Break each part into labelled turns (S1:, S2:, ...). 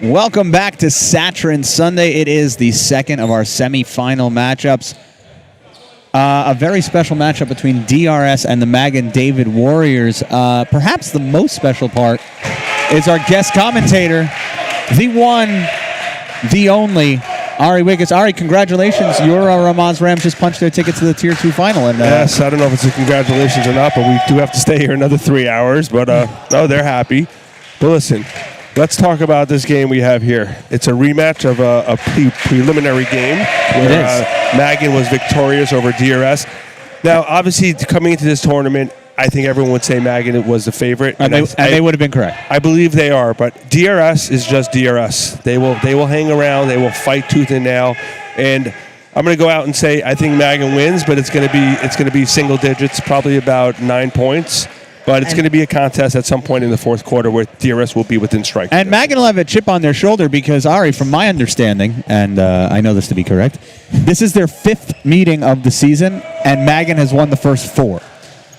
S1: Welcome back to Satran Sunday. It is the second of our semifinal matchups. A very special matchup between DRS and the Magan David Warriors. Perhaps the most special part is our guest commentator, the one, the only, Ari Wiggins. Ari, congratulations. Your Ramaz Rams just punched their ticket to the Tier 2 final. And,
S2: yes, I don't know if it's a congratulations or not, but we do have to stay here another 3 hours. But, no, they're happy. But listen, let's talk about this game we have here. It's a rematch of a preliminary game where Magan was victorious over DRS. Now, obviously, coming into this tournament, I think everyone would say Magan was the favorite.
S1: And they would have been correct.
S2: I believe they are, but DRS is just DRS. They will hang around. They will fight tooth and nail. And I'm going to go out and say I think Magan wins, but it's going to be single digits, probably about 9 points. But it's going to be a contest at some point in the fourth quarter where DRS will be within strike.
S1: And Magan will have a chip on their shoulder because, Ari, from my understanding, and I know this to be correct, this is their 5th meeting of the season, and Magan has won the first 4.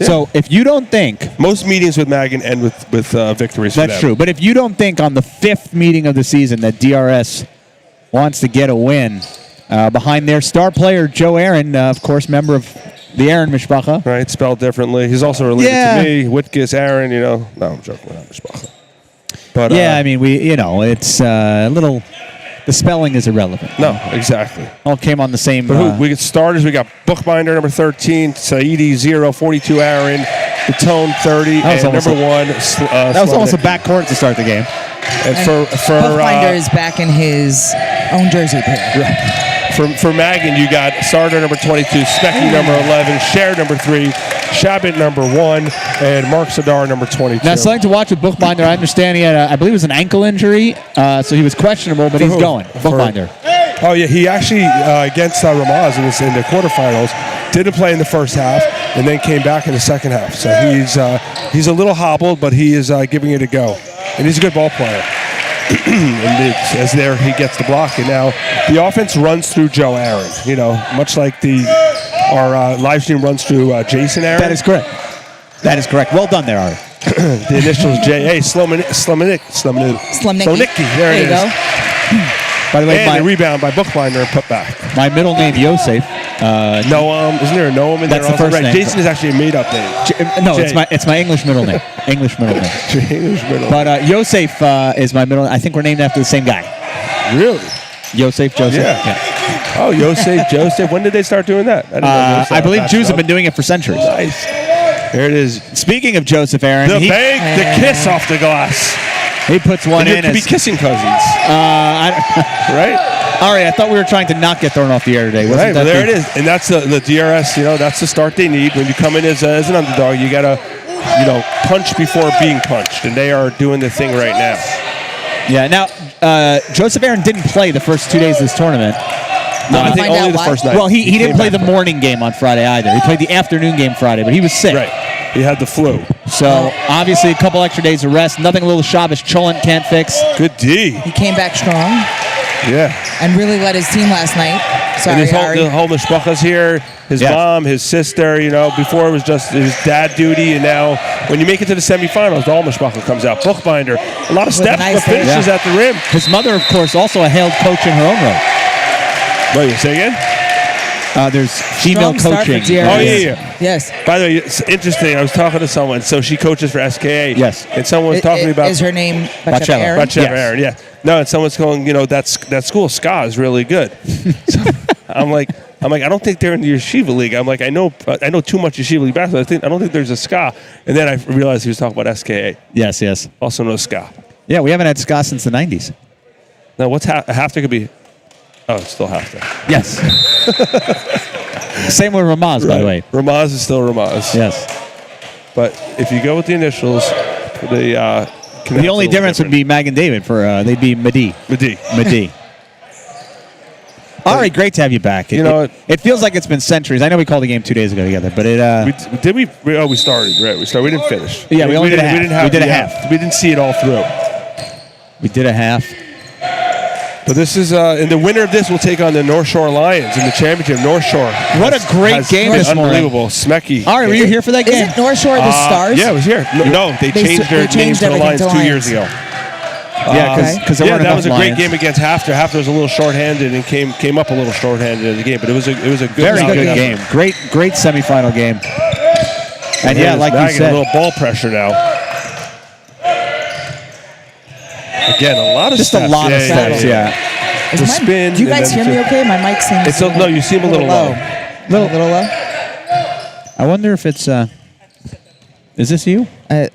S1: Yeah. So if you don't think...
S2: Most meetings with Magan end with victories for them.
S1: That's true. But if you don't think on the 5th meeting of the season that DRS wants to get a win behind their star player, Joe Aaron, of course, member of the Aaron Mishpacha.
S2: Right, spelled differently. He's also related to me. Wittges, Aaron, No, I'm joking. We're not Mishpacha. But,
S1: I mean, it's a little... The spelling is irrelevant.
S2: No, exactly.
S1: All came on the same...
S2: But we get starters. We got Bookbinder, number 13, Saidi, 0, 42, Aaron, Batone, 30, and number 1,
S1: that was almost a backcourt to start the game.
S3: And Bookbinder is back in his own jersey pair.
S2: For Magan, you got starter number 22, Specky number 11, Cher number 3, Shabbat number 1, and Mark Sadar number 22.
S1: Now, something to watch with Bookbinder. I understand he had, I believe it was an ankle injury, so he was questionable, but he's going. Bookbinder.
S2: Oh, yeah, he actually, against Ramaz in the quarterfinals, didn't play in the first half, and then came back in the second half. So he's a little hobbled, but he is giving it a go. And he's a good ball player. And as there he gets the block, and now the offense runs through Joe Aaron. Much like our live stream runs through Jason Aaron.
S1: That is correct. That is correct. Well done there, Ari.
S2: The initials J.A. Slumnicky. There it is.
S3: Go.
S1: By the way,
S2: and a rebound by Bookbinder and put back.
S1: My middle name Yosef.
S2: Noam, isn't there a Noam in there?
S1: That's the first name.
S2: Jason is actually a made-up name.
S1: No, it's my English middle name. English middle name. But Yosef is my middle name. I think we're named after the same guy.
S2: Really?
S1: Joseph.
S2: Yeah. Oh, Joseph. When did they start doing that?
S1: I believe Jews have been doing it for centuries.
S2: Nice. There it is.
S1: Speaking of Joseph Aaron.
S2: The kiss off the glass.
S1: He puts one in.
S2: It could be kissing cousins. Right?
S1: All right, I thought we were trying to not get thrown off the air today.
S2: Right, well, there it is. And that's the DRS, that's the start they need. When you come in as an underdog, you got to, punch before being punched. And they are doing the thing right now.
S1: Yeah, now, Joseph Aaron didn't play the first 2 days of this tournament.
S2: I think only the first night.
S1: Well, he didn't play the morning game on Friday either. He played the afternoon game Friday, but he was sick.
S2: Right. He had the flu.
S1: So, obviously, a couple extra days of rest. Nothing a little Shabbos Cholent can't fix.
S2: Good D.
S3: He came back strong.
S2: Yeah.
S3: And really led his team last night. Sorry,
S2: the whole mishpacha's here. His mom, his sister, before it was just his dad duty, and now when you make it to the semifinals, the whole mishpacha comes out. Bookbinder, a lot of steps, but finishes at the rim.
S1: His mother, of course, also a hailed coach in her own right.
S2: Wait, say again?
S1: There's female coaching.
S2: Oh, yeah.
S3: Yes.
S2: By the way, it's interesting. I was talking to someone. So she coaches for SKA.
S1: Yes.
S2: And someone was talking about...
S3: Is her name Batsheva Aaron?
S2: Batsheva Aaron, yeah. No, and someone's going, that school, SKA, is really good. So I'm like, I don't think they're in the yeshiva league. I'm like, I know too much yeshiva league basketball. I don't think there's a SKA. And then I realized he was talking about SKA.
S1: Yes.
S2: Also no SKA.
S1: Yeah, we haven't had SKA since the 90s.
S2: Now, what's half there could be... Oh, it's still half there.
S1: Yes. Same with Ramaz, by the way.
S2: Ramaz is still Ramaz.
S1: Yes.
S2: But if you go with the initials,
S1: the only difference would be Magan David. They'd be Madi. All right, great to have you back. It feels like it's been centuries. I know we called the game 2 days ago together, but it.
S2: We started, right? We didn't finish.
S1: Yeah, we only did a half. We did a half.
S2: We didn't see it all through.
S1: We did a half.
S2: But this is, and the winner of this will take on the North Shore Lions in the championship. North Shore.
S1: What a great game this morning.
S2: Unbelievable. Smecky.
S1: All right, were you here for that game?
S3: Isn't North Shore the Stars?
S2: Yeah, I was here. No, they changed their name to the Lions 2 years ago.
S1: Yeah, because there weren't
S2: that
S1: enough
S2: was a
S1: Lions.
S2: great game against Hafter. Hafter was a little shorthanded and came up a little shorthanded in the game, but it was a good,
S1: Very
S2: solid
S1: good
S2: effort.
S1: game. Great semifinal game. And yeah, like you
S2: Magan,
S1: said,
S2: a little ball pressure now. Again, a lot of
S1: just
S2: steps.
S1: a lot of steps. Yeah.
S3: Is
S2: The
S3: my-
S2: spin,
S3: do you
S2: and
S3: guys
S2: then
S3: hear me
S2: just-
S3: okay? My mic seems
S2: It's no, you seem a little low.
S3: A little low?
S1: I wonder if it's. Is this you?
S2: Yep,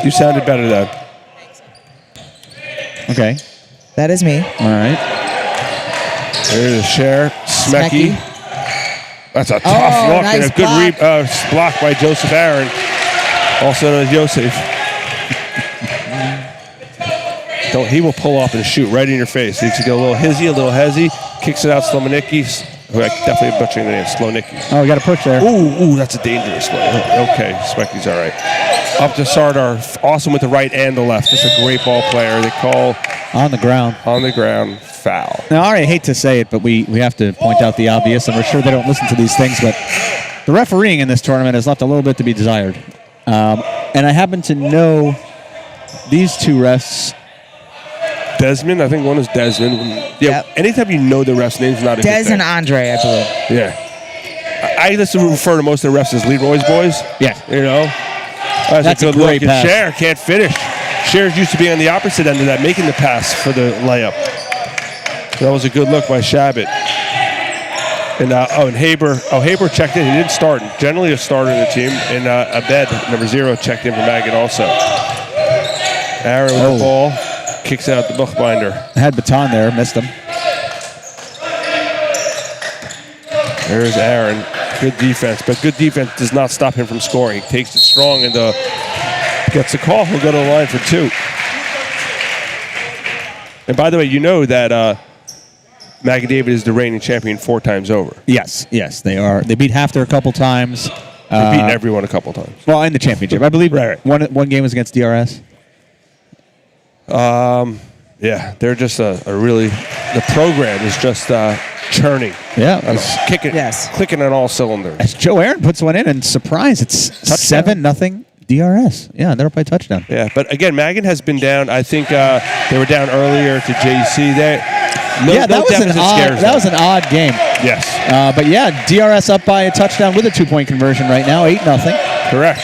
S2: you sounded better then.
S1: Okay.
S3: That is me.
S1: All right.
S2: There's a share. Smecky.
S3: Smecky.
S2: That's a tough
S3: Oh,
S2: look and
S3: nice
S2: a good block by Joseph Aaron, also known as Joseph. He will pull up and shoot right in your face. Needs to get a little hezzy, kicks it out Slomanicki. Definitely butchering the name, Slonicki.
S1: Oh, we got a push there.
S2: Ooh, that's a dangerous one. Okay, Smecky's all right. Up to Sardar, awesome with the right and the left. Just a great ball player. They call
S1: On the ground.
S2: foul.
S1: Now, I hate to say it, but we have to point out the obvious, and we're sure they don't listen to these things, but the refereeing in this tournament has left a little bit to be desired. And I happen to know these two refs.
S2: Desmond, I think one is Desmond. Yeah,
S3: Yep.
S2: anytime you know the ref's name's not a good
S3: Des
S2: thing.
S3: and Andre, I believe.
S2: Yeah. I just refer to most of the refs as Leroy's boys.
S1: Yeah.
S2: You know? That's
S1: a
S2: good
S1: great
S2: look.
S1: pass.
S2: And Cher can't finish. Cher's used to be on the opposite end of that, making the pass for the layup. That was a good look by Shabbat. And Haber checked in. He didn't start. Generally a starter in the team. And Abed, number 0, checked in for Magan also. Aaron with the ball. Kicks out the Buchbinder.
S1: Had Baton there, missed him.
S2: There's Aaron. Good defense, but good defense does not stop him from scoring. He takes it strong and gets the call. He'll go to the line for 2. And by the way, you know that Magan David is the reigning champion 4 times over.
S1: Yes, they are. They beat Hafter a couple times.
S2: They've beaten everyone a couple times.
S1: Well, in the championship. I believe
S2: Right.
S1: one game was against DRS.
S2: Yeah, they're just the program is just churning.
S1: Yeah.
S2: Clicking on all cylinders.
S1: As Joe Aaron puts one in, and surprise, it's 7-0 DRS. Yeah, they're up by touchdown.
S2: Yeah, but again, Magan has been down. I think they were down earlier to JC.
S1: That was an odd game.
S2: Yes.
S1: But yeah, DRS up by a touchdown with a 2-point conversion right now, 8-0.
S2: Correct.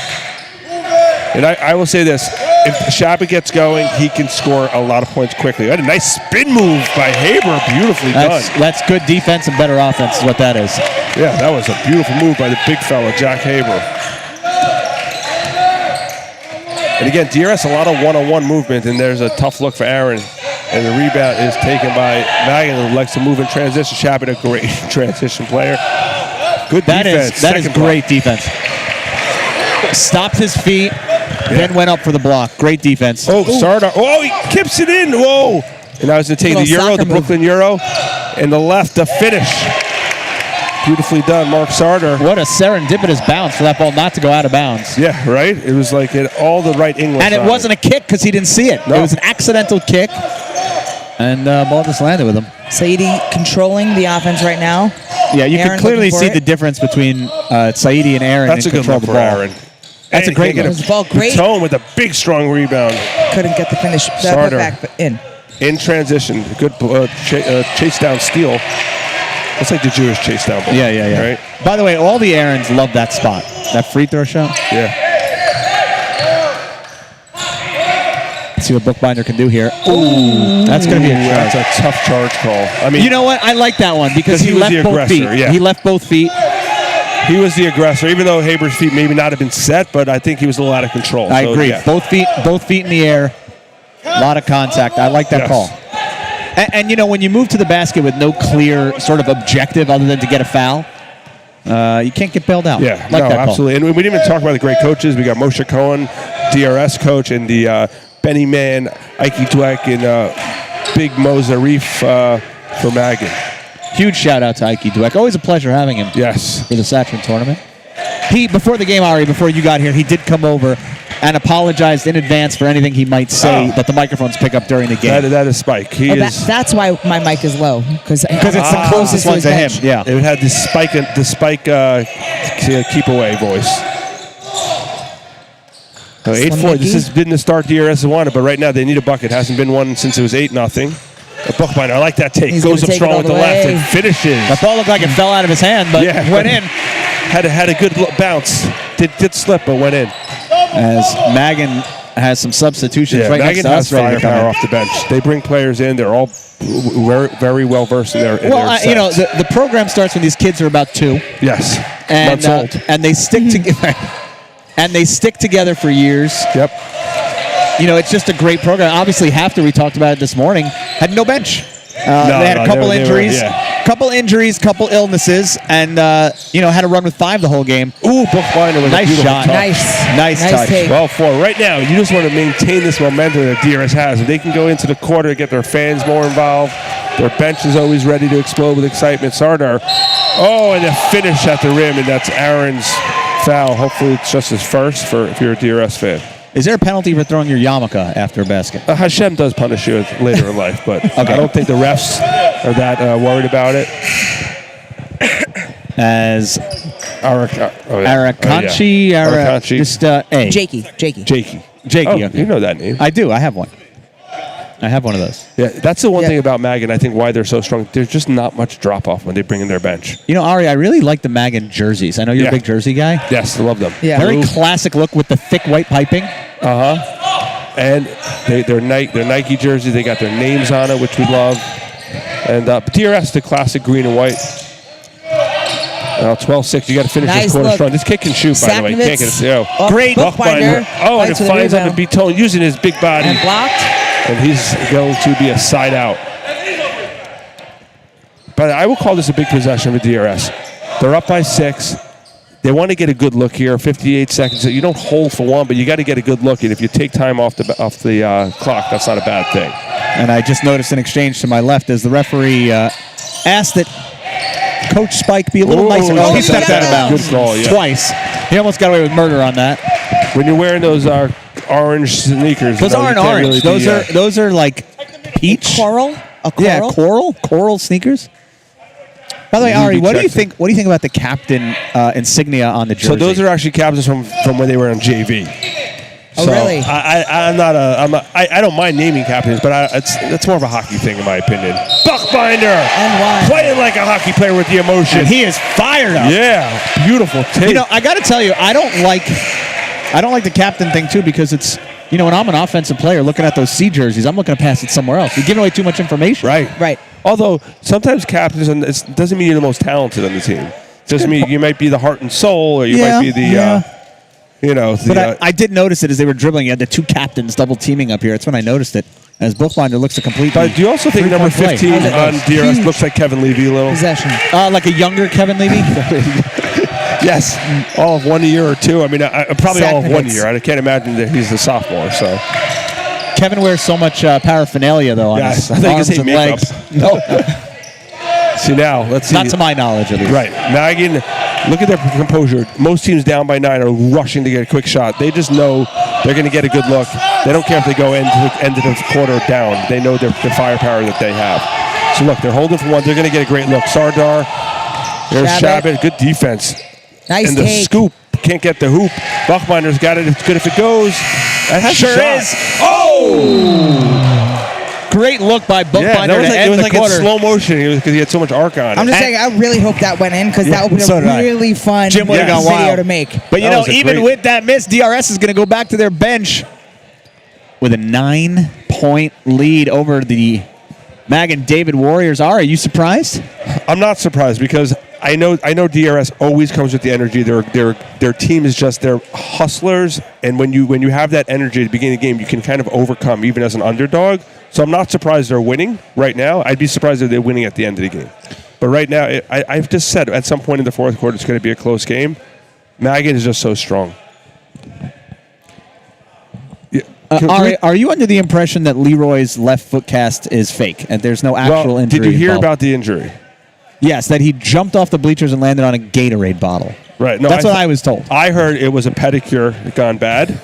S2: And I will say this. If Shabbat gets going, he can score a lot of points quickly. That a nice spin move by Haber. Beautifully done.
S1: That's good defense and better offense is what that is.
S2: Yeah, that was a beautiful move by the big fella, Jack Haber. And again, DRS, a lot of one-on-one movement, and there's a tough look for Aaron. And the rebound is taken by Magan, who likes to move in transition. Shabbat, a great transition player. Good defense.
S1: That is great defense. Stopped his feet, then went up for the block. Great defense.
S2: Sardar. Oh, he kips it in. Whoa. And I was going to take the Euro, the Brooklyn Euro, and the left, the finish. Beautifully done, Mark Sardar.
S1: What a serendipitous bounce for that ball not to go out of bounds.
S2: Yeah, right? It was like all the right English.
S1: And it wasn't a kick because he didn't see it.
S2: No.
S1: It was an accidental kick, and ball just landed with him.
S3: Saidi controlling the offense right now.
S1: Yeah, you
S3: Aaron
S1: can clearly
S3: looking for
S1: see
S3: it.
S1: the difference between Saidi and Aaron.
S2: That's a good
S1: control
S2: look
S1: the
S2: for
S1: ball.
S2: Aaron.
S1: That's a great look.
S3: The ball great.
S2: Tone with a big, strong rebound.
S3: Couldn't get the finish. That
S2: Sardar.
S3: put back in.
S2: In transition. Good chase down steal. That's like the Jewish chase down ball.
S1: Yeah.
S2: Right?
S1: By the way, all the Aarons love that spot. That free throw shot.
S2: Yeah.
S1: Let's see what Bookbinder can do here. Ooh, that's going to be a charge.
S2: That's a tough charge call. I mean,
S1: You know what? I like that one because he
S2: was
S1: left
S2: the
S1: both
S2: aggressor,
S1: feet.
S2: yeah.
S1: He left both feet.
S2: he was the aggressor, even though Haber's feet maybe not have been set, but I think he was a little out of control.
S1: I
S2: So,
S1: agree.
S2: yeah.
S1: Both feet in the air. A lot of contact. I like that
S2: Yes.
S1: call. And you know, when you move to the basket with no clear sort of objective other than to get a foul, you can't get bailed out.
S2: Yeah,
S1: like
S2: no,
S1: that call.
S2: absolutely. And we didn't even talk about the great coaches. We got Moshe Cohen, DRS coach, and the Benny Man, Ike Dweck, and Big Mo Zarif for Magan.
S1: Huge shout out to Ike Dweck. Always a pleasure having him
S2: Yes.
S1: for the Satran tournament. Before the game, Ari, before you got here, he did come over and apologized in advance for anything he might say that the microphones pick up during the game.
S2: That is Spike. He is.
S3: That's why my mic is low because
S1: Because it's the closest one to him. Yeah.
S2: It had the Spike keep away voice. 8-4. This has been the start DRS has wanted, but right now they need a bucket. Hasn't been one since it was 8-0. Bookbinder, I like that take.
S3: He's
S2: Goes up
S3: take
S2: strong with the left and finishes.
S1: That ball looked like it fell out of his hand, but went in.
S2: Had a good bounce. Did slip, but went in.
S1: As Magan has some substitutions right
S2: Magan
S1: next to us.
S2: has firepower off the bench. They bring players in. They're all very, very well versed in their sets.
S1: You know, the program starts when these kids are about 2.
S2: Yes.
S1: And,
S2: months old.
S1: and they stick together. And they stick together for years.
S2: Yep.
S1: You know, it's just a great program. Obviously, after we talked about it this morning, had no bench. They had a couple injuries, couple illnesses, and had to run with 5 the whole game.
S2: Ooh, Bookbinder with
S1: nice
S2: a beautiful
S1: shot.
S2: touch.
S1: Nice touch.
S3: Take.
S2: Well, right now, you just want to maintain this momentum that DRS has. If they can go into the quarter to get their fans more involved, their bench is always ready to explode with excitement. Sardar, and a finish at the rim, and that's Aaron's foul. Hopefully, it's just his first if you're a DRS fan.
S1: Is there a penalty for throwing your yarmulke after a basket?
S2: Hashem does punish you later in life, but I don't think the refs are that worried about it.
S1: As
S2: Arakanchi,
S1: just A.
S3: Jakey.
S1: Okay.
S2: You know that name.
S1: I do. I have one. I have one of those.
S2: Yeah, that's the one thing about Magan. I think why they're so strong. There's just not much drop off when they bring in their bench.
S1: You know, Ari, I really like the Magan jerseys. I know you're a big jersey guy.
S2: Yes, I love them.
S3: Yeah.
S1: Very classic look with the thick white piping.
S2: And they're Nike jerseys. They got their names on it, which we love. And DRS, the classic green and white. 12-6. You got to finish this quarter strong. This kid can shoot, by the way. Can't get it.
S1: Great.
S2: Bookbinder. And it finds on the B-tone using his big body.
S3: And blocked.
S2: And he's going to be a side out. But I will call this a big possession for DRS. They're up by 6. They want to get a good look here. 58 seconds. You don't hold for one, but you got to get a good look. And if you take time off the clock, that's not a bad thing.
S1: And I just noticed an exchange to my left as the referee asked that Coach Spike be a little nicer. He stepped out of bounds.
S2: Good call,
S1: Twice. He almost got away with murder on that.
S2: When you're wearing those orange sneakers,
S1: those aren't orange. Really those are like peach.
S3: Coral.
S1: Yeah, coral sneakers. By the way, Ari, what do you think about the captain insignia on the jersey?
S2: So those are actually captains from when they were on JV.
S3: Oh, really?
S2: I don't mind naming captains, but that's more of a hockey thing in my opinion. Buckbinder
S3: and
S2: playing like a hockey player with the emotion.
S1: And he is fired up.
S2: Yeah, beautiful take.
S1: You know, I got to tell you, I don't like the captain thing too because it's. You know, when I'm an offensive player looking at those C jerseys, I'm looking to pass it somewhere else. You're giving away too much information.
S3: Right.
S2: Although sometimes captains, it doesn't mean you're the most talented on the team. It doesn't mean you might be the heart and soul, or you might be the,
S1: But I did notice it as they were dribbling. You had the 2 captains double teaming up here. That's when I noticed it. As Bookbinder looks to complete.
S2: But do you also think number 15 on DRS looks like Kevin Levy a little?
S3: Possession.
S1: Like a younger Kevin Levy?
S2: Yes, all of 1 year or 2. I mean, probably all of 1 year. I can't imagine that he's a sophomore. So
S1: Kevin wears so much paraphernalia though on his arms and legs.
S2: No. See now, let's see.
S1: Not to my knowledge, at least.
S2: Right, Magan. Look at their composure. Most teams down by 9 are rushing to get a quick shot. They just know they're going to get a good look. They don't care if they go end of the quarter down. They know the firepower that they have. So look, they're holding for one. They're going to get a great look. Sardar. There's Shabbat. Good defense.
S3: Nice
S2: and the
S3: take.
S2: scoop. Can't get the hoop. Buckbinder's got it. It's good if it goes. That has
S1: sure is. Oh! Great look by Bookbinder to end the quarter.
S2: In slow motion because he had so much arc on it.
S3: I'm just saying, I really hope that went in because that would be a really fun video to make.
S1: But you know, even with that miss, DRS is going to go back to their bench with a 9-point lead over the Magan David Warriors. Are you surprised?
S2: I'm not surprised because I know DRS always comes with the energy. Their team is just they're hustlers, and when you have that energy at the beginning of the game, you can kind of overcome even as an underdog. So I'm not surprised they're winning right now. I'd be surprised if they're winning at the end of the game. But right now, I've just said at some point in the fourth quarter it's going to be a close game. Magan is just so strong.
S1: Are you under the impression that Leroy's left foot cast is fake and there's no actual injury?
S2: Did you hear
S1: involved?
S2: about the injury?
S1: Yes, that he jumped off the bleachers and landed on a Gatorade bottle.
S2: Right. No,
S1: that's what I was told.
S2: I heard it was a pedicure gone bad.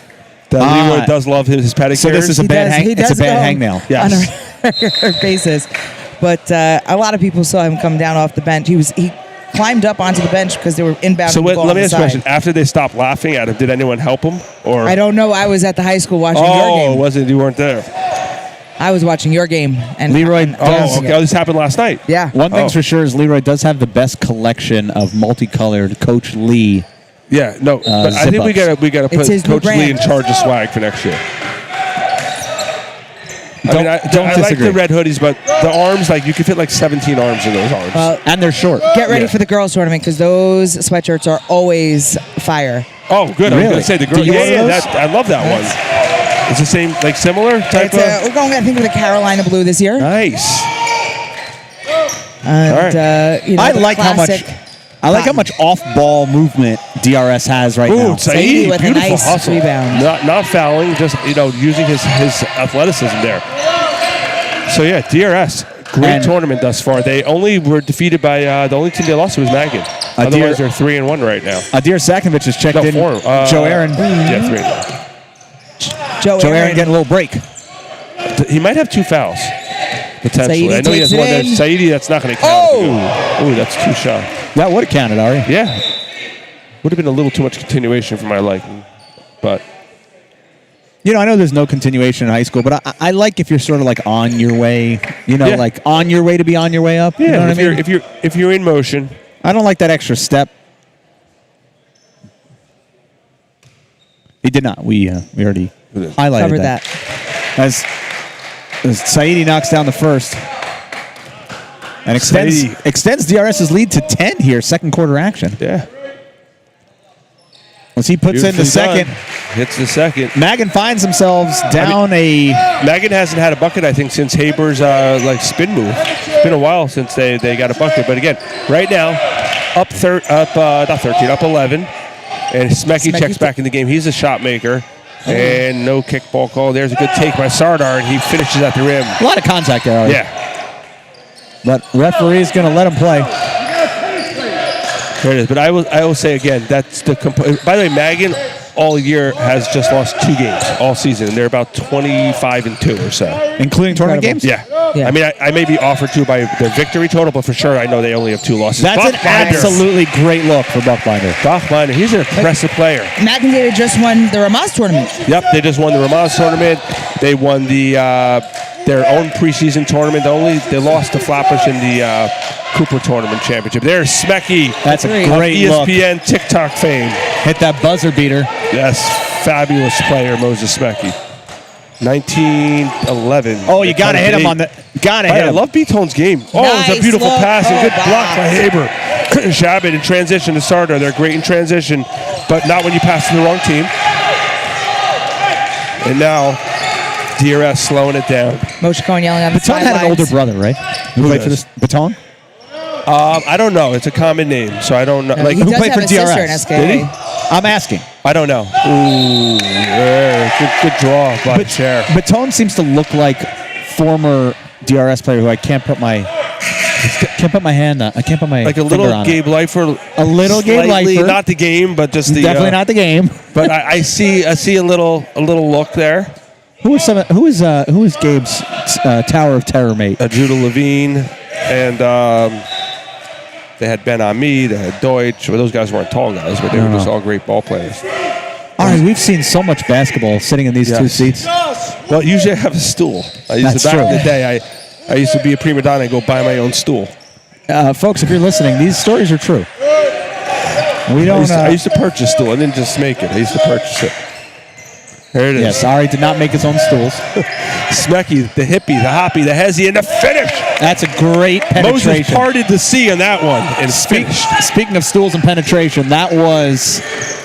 S2: That Leroy does love his pedicures.
S1: So this is a bad hangnail.
S2: Yes.
S3: On a regular basis. But a lot of people saw him come down off the bench. He climbed up onto the bench because they were inbound.
S2: So
S3: the ball
S2: let
S3: on
S2: me
S3: the
S2: ask you a
S3: side.
S2: question. After they stopped laughing at him, did anyone help him? Or
S3: I don't know. I was at the high school watching your
S2: Oh,
S3: game.
S2: wasn't you weren't there?
S3: I was watching your game. And
S1: Leroy
S3: and-
S2: Oh, okay. Oh, this happened last night.
S3: Yeah.
S1: One thing's
S2: Oh.
S1: for sure is Leroy does have the best collection of multicolored Coach Lee.
S2: Yeah, no. But I think we
S1: zip-ups.
S2: gotta
S3: It's
S2: put
S3: his new
S2: Coach Lee
S3: brand.
S2: in charge of swag for next year.
S1: Don't
S2: I like
S1: disagree.
S2: the red hoodies, but the arms, like you could fit like 17 arms in those arms.
S1: And they're short.
S3: Get ready
S2: Yeah.
S3: for the girls' tournament because those sweatshirts are always fire.
S2: Oh, good. I was
S1: Really?
S2: gonna say the girl.
S1: Do you
S2: Yeah,
S1: order
S2: yeah.
S1: those?
S2: I love that one. It's the same, like similar type of.
S3: We're going, I think, with the Carolina blue this year.
S2: Nice.
S3: And,
S2: all right.
S3: you know,
S1: I
S3: the
S1: like how much.
S3: classic
S1: I like how
S3: cotton.
S1: much off-ball movement DRS has right
S2: Ooh,
S1: now.
S3: Saidi
S2: Saidi,
S3: with a
S2: beautiful
S3: nice
S2: hustle.
S3: rebound.
S2: Not fouling, just using his athleticism there. So yeah, DRS, great
S1: And-
S2: tournament thus far. They only were defeated by the only team they lost was Magan. Otherwise, they're 3-1 right now.
S1: Adir Sakovic has checked
S2: No,
S1: in.
S2: 4.
S1: Joe Aaron.
S2: Yeah, 3-1.
S3: Joe
S1: Joe Aaron
S3: Aaron.
S1: getting a little break.
S2: He might have 2 fouls potentially.
S3: Saidi
S2: I know he has
S3: takes
S2: one
S3: it
S2: there.
S3: in.
S2: Saidi, that's not going to count.
S3: Oh!
S2: Ooh, that's 2 shots.
S1: That would have counted, Ari.
S2: Yeah, would have been a little too much continuation for my liking, but.
S1: You know, I know there's no continuation in high school, but I like if you're sort of like on your way. You know,
S2: Yeah.
S1: like on your way to be on your way up.
S2: Yeah,
S1: you know what I mean?
S2: if you're in motion.
S1: I don't like that extra step. He did not. We already highlighted
S3: Covered
S1: that.
S3: that.
S1: As Saidi knocks down the first and extends DRS's lead to 10 here, second quarter action.
S2: Yeah.
S1: As he puts in the
S2: Beautifully
S1: second,
S2: done. Hits the second.
S1: Magan finds themselves down
S2: Magan hasn't had a bucket, I think, since Haber's spin move. It's been a while since they got a bucket. But again, right now, up 11. And Smecky checks back in the game. He's a shot maker. And no kickball call. There's a good take by Sardar, and he finishes at the rim.
S1: a lot of contact there. Already.
S2: Yeah.
S1: But referee's going to let him play.
S2: There it is. But I will say again, that's the by the way, Magan all year has just lost 2 games all season, and they're about 25-2 or so.
S1: Including tournament games?
S2: Yeah.
S3: Yeah.
S2: I mean, I may be offered to by their victory total, but for sure I know they only have 2 losses.
S1: That's an
S2: Buckbinder.
S1: absolutely great look for Buckbinder.
S2: Buckbinder, he's an impressive player.
S3: Magan David just won the Ramaz tournament.
S2: Yep, they just won the Ramaz tournament. They won their own preseason tournament. They lost to Flatbush in the Cooper tournament championship. There's Smecky.
S1: That's a
S2: of
S1: great look.
S2: ESPN TikTok fame.
S1: Hit that buzzer beater.
S2: Yes, fabulous player, Moses Smecky. 1911.
S1: Oh, you got to hit him on the. Got to hit
S2: I
S1: him.
S2: love B-Tone's game. Oh, it was a
S3: Nice
S2: beautiful
S3: look.
S2: pass and good
S3: Oh,
S2: block by Haber. Shabbat in transition to Sardar. They're great in transition, but not when you pass to the wrong team. And now, DRS slowing it down.
S3: Moshe Cohen yelling on the
S1: Baton had an
S3: sidelines.
S1: older brother, right? Who played for
S2: does?
S1: this? Baton?
S2: I don't know. It's a common name, so I don't know. Like,
S3: He
S1: who
S3: does
S1: played
S3: have
S1: for
S3: a sister in
S1: DRS?
S3: SKA.
S2: Did he?
S1: I'm asking.
S2: I don't know. Ooh, yeah, good draw by the chair.
S1: Baton seems to look like former DRS player who I can't put my hand on. I can't put my
S2: Like a
S1: finger
S2: little
S1: on
S2: Gabe Lifer.
S1: A little Gabe
S2: slightly,
S1: Lifer.
S2: not the game, but just the
S1: Definitely not the game.
S2: But I see a little look there.
S1: Who is Gabe's Tower of Terror mate?
S2: Judah Levine and they had Ben Ami, they had Deutsch. Well, those guys weren't tall guys, but they were just all great ball players.
S1: All right, we've seen so much basketball sitting in these two
S2: Yes.
S1: seats.
S2: Well, usually I have a stool.
S1: That's
S2: Back
S1: true.
S2: in the day, I used to be a prima donna and go buy my own stool.
S1: Folks, if you're listening, these stories are true. We don't.
S2: I used to purchase stool. I didn't just make it. I used to purchase it. There it is.
S1: Yes, Ari did not make his own stools.
S2: Smecky, the hippie, the hoppy, the hezzy, and the finish.
S1: That's a great
S2: Moses
S1: penetration.
S2: parted the sea on that one and finished.
S1: Speaking of stools and penetration, that was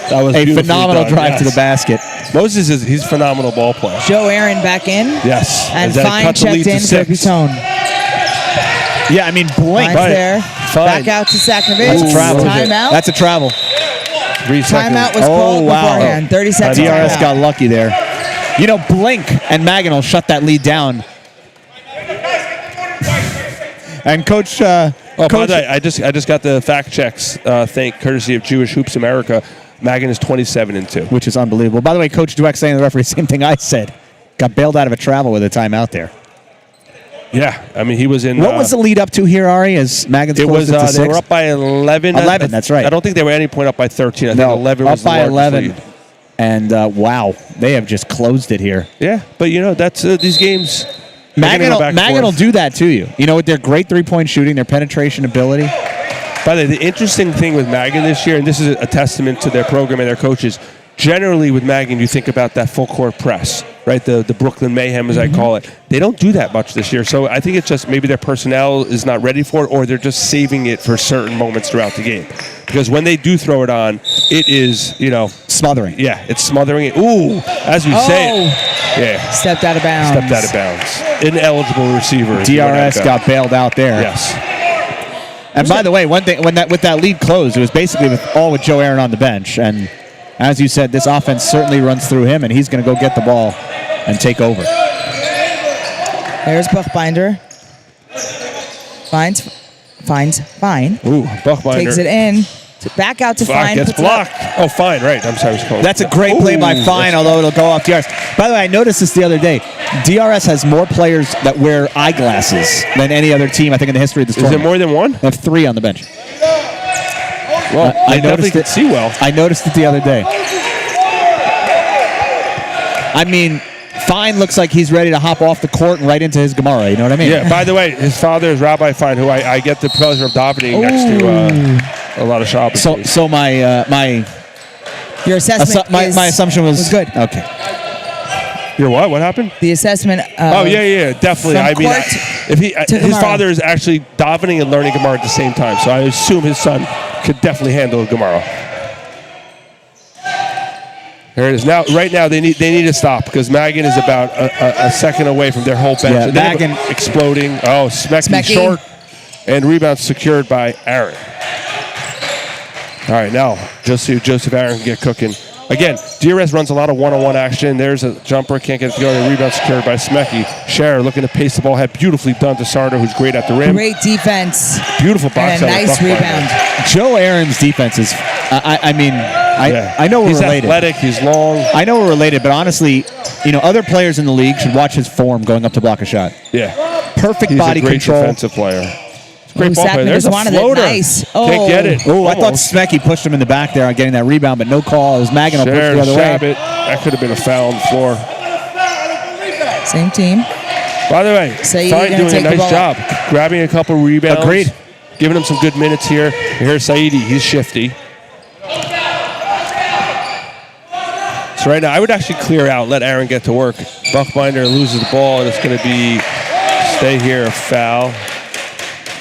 S2: That was
S1: a
S2: beautifully
S1: phenomenal
S2: done,
S1: drive to the
S2: yes.
S1: basket.
S2: Moses he's a phenomenal ball player.
S3: Joe Aaron back in.
S2: Yes.
S3: And
S2: As that
S3: Fine
S2: cut the lead
S3: checked
S2: to
S3: in for
S2: 6.
S3: Baton.
S1: Yeah, I mean, blink.
S3: Fine's
S2: Right.
S3: there.
S2: Fine.
S3: Back out to Sakovic.
S1: That's a travel.
S3: Timeout.
S1: That's a travel.
S2: 3 seconds.
S3: Timeout was
S1: Oh,
S3: called
S1: wow.
S3: beforehand. 30 seconds.
S1: DRS
S3: timeout.
S1: got lucky there. You know, blink and Magan will shut that lead down. And Coach.
S2: Oh, by
S1: Coach
S2: the way, I just got the fact checks. Courtesy of Jewish Hoops America. Magan is 27-2.
S1: which is unbelievable. By the way, Coach Dweck saying to the referee, same thing I said. Got bailed out of a travel with a timeout there.
S2: Yeah, I mean, he was in.
S1: What was the lead up to here, Ari? As Maggins
S2: It was
S1: closed it to 6?
S2: they were up by 11.
S1: 11, that's right.
S2: I don't think they were at any point up by 13. I think 11
S1: up
S2: was the
S1: by
S2: largest
S1: 11.
S2: lead.
S1: And wow, they have just closed it here.
S2: Yeah, but that's these games.
S1: Maggin will do that to you. With their great 3-point shooting, their penetration ability.
S2: By the way, the interesting thing with Maggin this year, and this is a testament to their program and their coaches, generally with Maggin, you think about that full court press, right? The Brooklyn Mayhem, as I call it. They don't do that much this year. So I think it's just maybe their personnel is not ready for it, or they're just saving it for certain moments throughout the game. Because when they do throw it on, it is,
S1: smothering.
S2: Yeah, it's smothering it. Ooh, as we say it. Yeah.
S3: Stepped out of bounds.
S2: Stepped out of bounds. Ineligible receiver.
S1: DRS got bailed out there.
S2: Yes.
S1: And by the way, one thing with that lead closed, it was basically with Joe Aaron on the bench. And as you said, this offense certainly runs through him, and he's going to go get the ball and take over.
S3: There's Buchbinder. Finds Fine.
S2: Ooh, Buchbinder.
S3: Takes it in. Back out to Fine.
S2: Gets blocked. Oh, Fine, right. I'm sorry.
S1: That's a great play by Fine, although it'll go off DRS. By the way, I noticed this the other day. DRS has more players that wear eyeglasses than any other team, I think, in the history of this tournament.
S2: Is it more than one?
S1: They have 3 on the bench.
S2: Well, I noticed it. See well.
S1: I noticed it the other day. I mean, Fine looks like he's ready to hop off the court and right into his Gemara. You know what I mean?
S2: Yeah. By the way, his father is Rabbi Fine, who I get the pleasure of davening next to a lot of shopping.
S1: So my
S3: your assessment
S1: my assumption was
S3: good.
S1: Okay.
S2: Your what? What happened?
S3: The assessment.
S2: Yeah, definitely. I mean, if his father is actually davening and learning Gemara at the same time, so I assume his son could definitely handle a Gemara. There it is. Right now, they need to stop because Maggin is about a second away from their whole bench.
S1: Yeah, Maggin
S2: exploding. Oh, Smecky short, and rebound secured by Aaron. All right, now just so Joseph Aaron can get cooking. Again, DRS runs a lot of one-on-one action. There's a jumper, can't get it to go. The rebound secured by Smecky. Scherer looking to pace the ball ahead. Beautifully done to Sardo, who's great at the rim.
S3: Great defense.
S2: Beautiful box
S3: and a nice rebound.
S1: Joe Aaron's defense is, I know we're related.
S2: He's athletic, he's long.
S1: I know we're related, but honestly, other players in the league should watch his form going up to block a shot.
S2: Yeah.
S1: Perfect body
S2: control. He's a great defensive player. Great ball player. There's a floater.
S3: Nice.
S2: Can't get it.
S1: Oh, I thought Smecky pushed him in the back there on getting that rebound, but no call. It was Maggin pushed the other way.
S2: That could have been a foul on the floor.
S3: Same team.
S2: By the way, Fine doing a nice job. Grabbing a couple rebounds.
S1: Agreed.
S2: Giving him some good minutes here. Here's Saidi. He's shifty. So right now, I would actually clear out, let Aaron get to work. Buchbinder loses the ball, and it's going to be stay here, a foul.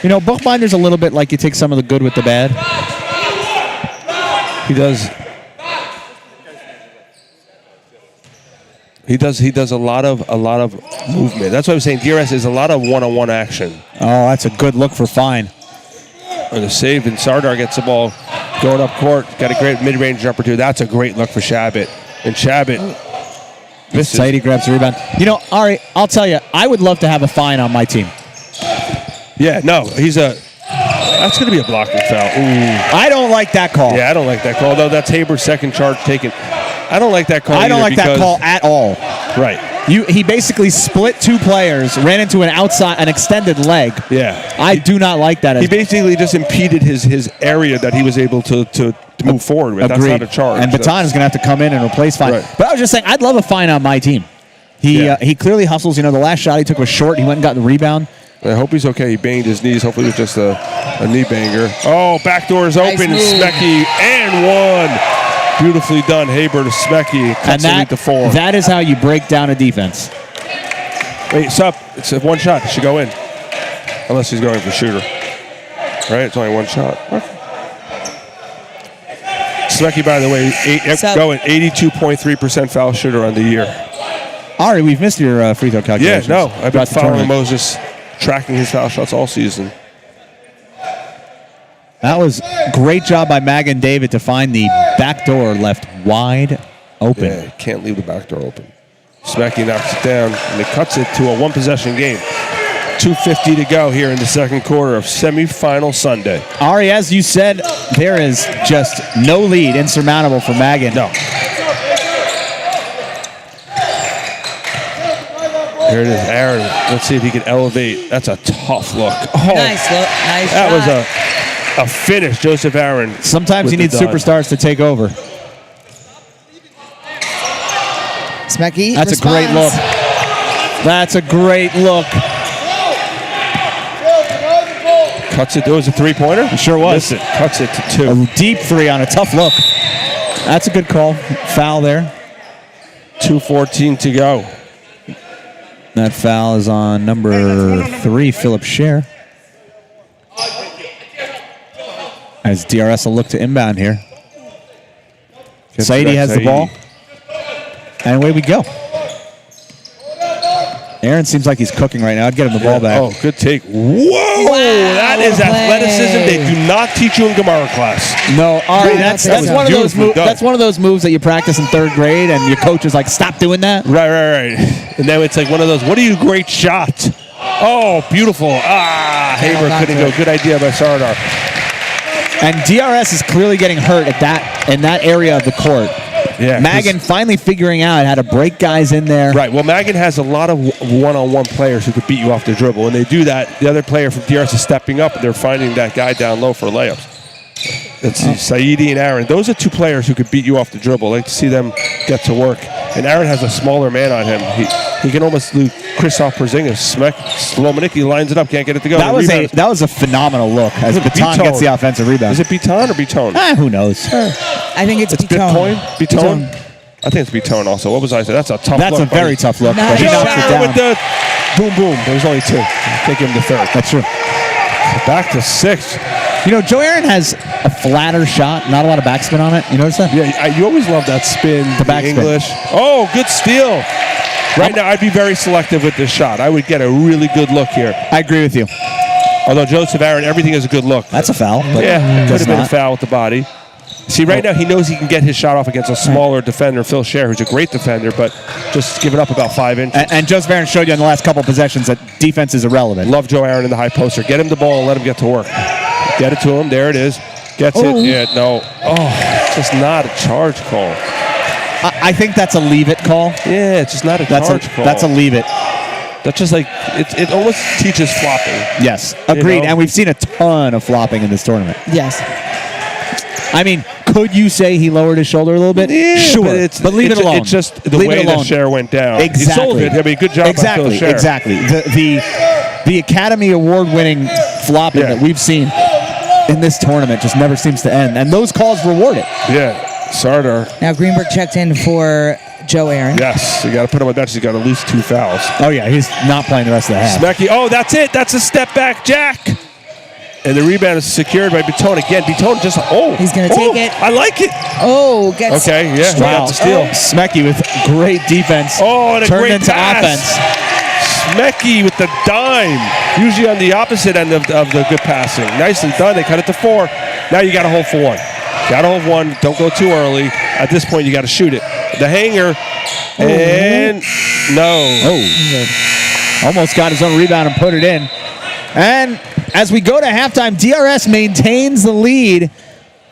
S1: Buchbinder's a little bit like you take some of the good with the bad.
S2: He does. He does a lot of movement. That's what I'm saying. DRS is a lot of one-on-one action.
S1: Oh, that's a good look for Fine.
S2: And the save, and Sardar gets the ball going up court. Got a great mid-range jumper too. That's a great look for Shabbat. And Shabbat misses.
S1: Saidi grabs the rebound. Ari, I'll tell you, I would love to have a Fine on my team.
S2: Yeah, no, that's going to be a blocking foul. Ooh.
S1: I don't like that call.
S2: Yeah, I don't like that call. Though that's Haber's second charge taken. I don't like that call.
S1: I don't like that call at all.
S2: Right.
S1: He basically split 2 players, ran into an extended leg.
S2: Yeah.
S1: I do not like that.
S2: He basically just impeded his area that he was able to move forward with.
S1: Agreed.
S2: That's not a charge.
S1: And Baton is going to have to come in and replace Fine.
S2: Right.
S1: But I was just saying, I'd love a Fine on my team. He clearly hustles. The last shot he took was short. He went and got the rebound.
S2: I hope he's okay. He banged his knees. Hopefully it was just a knee banger. Oh, back door is open.
S3: Nice
S2: And Smecky and one. Beautifully done. Haber to Smecky. Cuts the lead to 4.
S1: That is how you break down a defense.
S2: Wait, it's up. It's a one shot. It should go in. Unless he's going for shooter. Right? It's only one shot. Okay. Smecky, by the way, 82.3% foul shooter on the year.
S1: Ari, we've missed your free throw calculations.
S2: Yeah, no. I've been following Moses, tracking his foul shots all season.
S1: That was great job by Maggin David to find the back door left wide open.
S2: Yeah, can't leave the back door open. Smecky knocks it down, and it cuts it to a one-possession game. 2:50 to go here in the second quarter of semifinal Sunday.
S1: Ari, as you said, there is just no lead insurmountable for Maggin.
S2: No. There it is, Aaron. Let's see if he can elevate. That's a tough look. Oh,
S3: Nice look. Nice
S2: that
S3: shot.
S2: was a finish, Joseph Aaron.
S1: Sometimes you
S2: with
S1: need
S2: the dime.
S1: superstars to take over.
S3: Smecky
S1: That's a great look. That's a great look.
S2: Cuts it. It was a three-pointer?
S1: It sure was.
S2: Missed it. Cuts it to 2.
S1: A deep three on a tough look. That's a good call. Foul there.
S2: 2:14 to go.
S1: That foul is on number 3, Philip Scher. As DRS will look to inbound here. Saidi has the ball. And away we go. Aaron seems like he's cooking right now. I'd get him the ball back.
S2: Oh, good take. Whoa! That is athleticism they do not teach you in Gemara class.
S1: No, Ari, that's one of those
S2: beautifully done.
S1: that's one of those moves that you practice in 3rd grade, and your coach is like, "Stop doing that."
S2: Right. And then it's like one of those, what are you, great shot. Oh, beautiful. Haber couldn't go. Good idea by Sardar.
S1: And DRS is clearly getting hurt in that area of the court.
S2: Yeah,
S1: Magan finally figuring out how to break guys in there.
S2: Right. Well, Magan has a lot of one-on-one players who could beat you off the dribble. When they do that, the other player from DRS is stepping up, and they're finding that guy down low for layups. Let's see, Saidi and Aaron. Those are 2 players who could beat you off the dribble. I like to see them get to work. And Aaron has a smaller man on him. He can almost do Christoph Porzingis. Slomanicki lines it up, can't get it to go.
S1: That was a phenomenal look as Baton gets the offensive rebound.
S2: Is it Baton or Beatone?
S1: Who knows?
S3: I think it's
S2: Bitcoin? Beatone? I think it's Beatone also. What was I saying? That's a tough look.
S1: That's a very tough look.
S3: Nice
S1: But he knocks it
S2: Aaron
S1: down.
S2: with the boom. There was only 2. Take him to 3rd.
S1: That's true.
S2: Back to 6.
S1: You know, Joe Aaron has a flatter shot, not a lot of backspin on it. You notice that?
S2: Yeah, you always love that spin, the
S1: backspin.
S2: English. Oh, good steal. Right now, I'd be very selective with this shot. I would get a really good look here.
S1: I agree with you.
S2: Although Joseph Aaron, everything is a good look.
S1: That's a foul. But
S2: Yeah, it could
S1: does
S2: have been a
S1: not.
S2: foul with the body. See, right now, he knows he can get his shot off against a smaller defender, Phil Scher, who's a great defender, but just giving up about 5 inches.
S1: And Joseph Aaron showed you in the last couple of possessions that defense is irrelevant.
S2: Love Joe Aaron in the high poster. Get him the ball and let him get to work. Get it to him. There it is. Gets it. Yeah, no. Oh, just not a charge call.
S1: I think that's a leave it call.
S2: Yeah, it's just not a charge call.
S1: That's a leave it.
S2: That's just like, it almost teaches flopping.
S1: Yes, agreed.
S2: You know?
S1: And we've seen a ton of flopping in this tournament.
S3: Yes.
S1: I mean, could you say he lowered his shoulder a little bit?
S2: Yeah,
S1: sure. But leave it alone.
S2: It's just the
S1: leave
S2: way
S1: it
S2: the
S1: alone.
S2: share went down.
S1: Exactly.
S2: He sold it. I mean, good job by Phil Scher.
S1: Exactly. The Academy Award-winning flopping that we've seen in this tournament just never seems to end. And those calls reward it.
S2: Yeah. Sardar.
S3: Now Greenberg checked in for Joe Aaron.
S2: Yes. You got to put him on bench. He's got to lose 2 fouls.
S1: Oh, yeah. He's not playing the rest of the half.
S2: Smecky. Oh, that's it. That's a step back jack. And the rebound is secured by Beatone again. Beatone just,
S3: He's going to take it.
S2: I like it.
S3: Oh, gets
S2: Okay, yeah. He got the steal.
S1: Smecky with great defense.
S2: Oh, and a
S1: turned
S2: great
S1: into
S2: pass.
S1: offense.
S2: Smecky with the dime. Usually on the opposite end of the good passing. Nicely done. They cut it to 4. Now you got to hold for 1. Got to hold 1. Don't go too early. At this point, you got to shoot it. The hanger. And no.
S1: Oh. Almost got his own rebound and put it in. And as we go to halftime, DRS maintains the lead.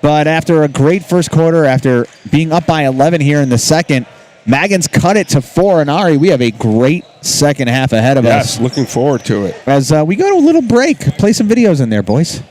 S1: But after a great first quarter, after being up by 11 here in the second, Magan's cut it to 4. And Ari, we have a great second half ahead of us.
S2: Yes, looking forward to it.
S1: As we go to a little break, play some videos in there, boys.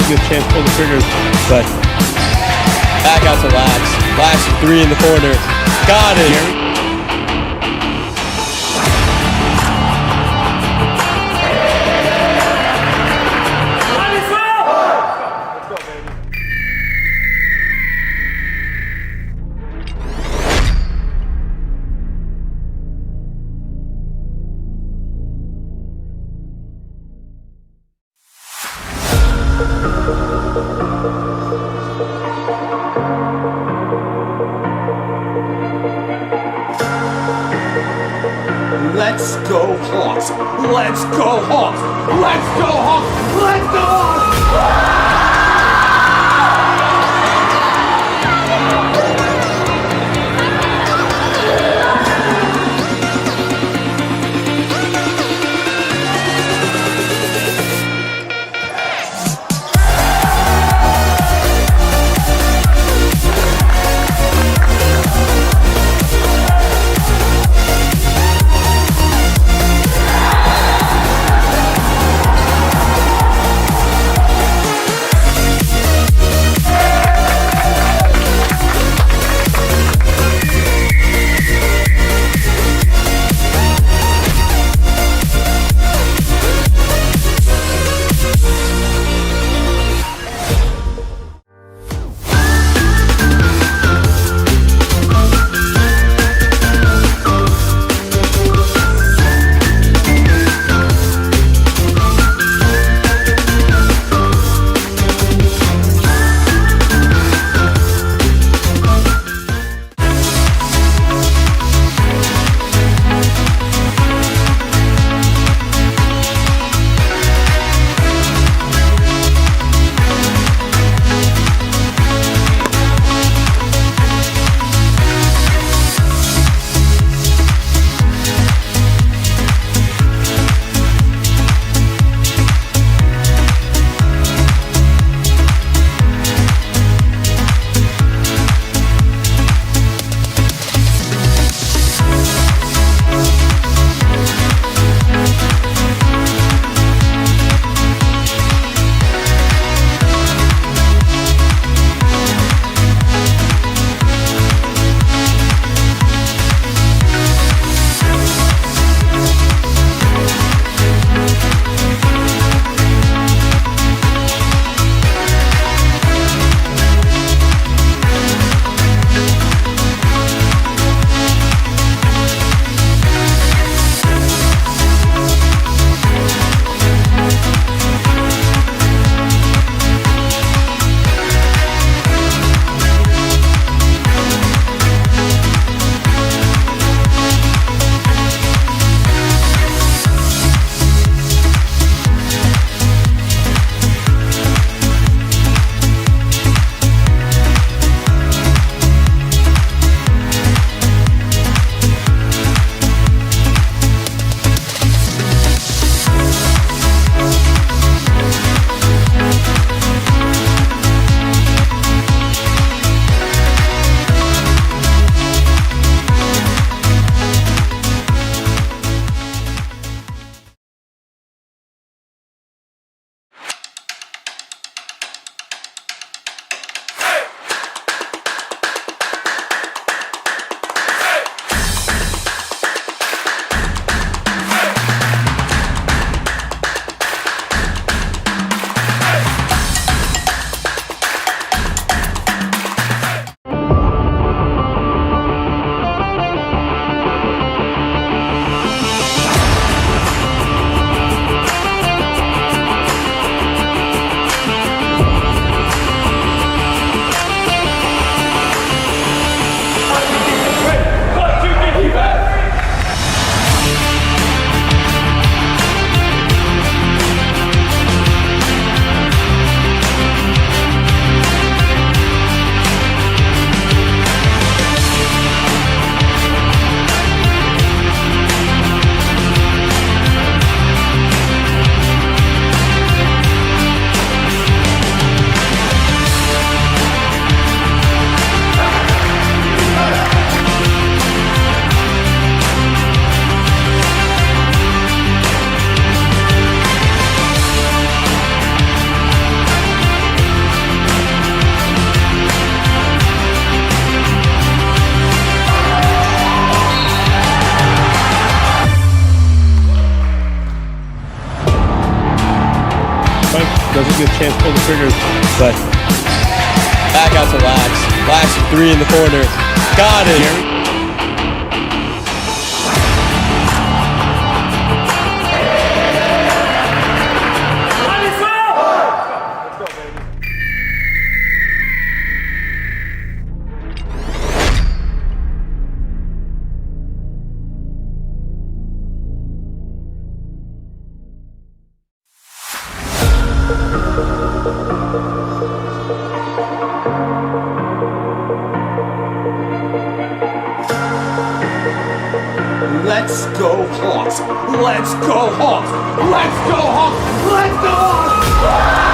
S4: good chance to pull the triggers, but back out to Lax. Lax 3 in the corner. Got it.
S5: Let's go Hawks! Let's go Hawks! Let's go Hawks! Let's go Hawks!
S4: good chance to pull the trigger, but back out to Lax. Lax with 3 in the corner. Got it.
S5: Let's go Hawks! Let's go Hawks! Let's go Hawks! Let's go Hawks!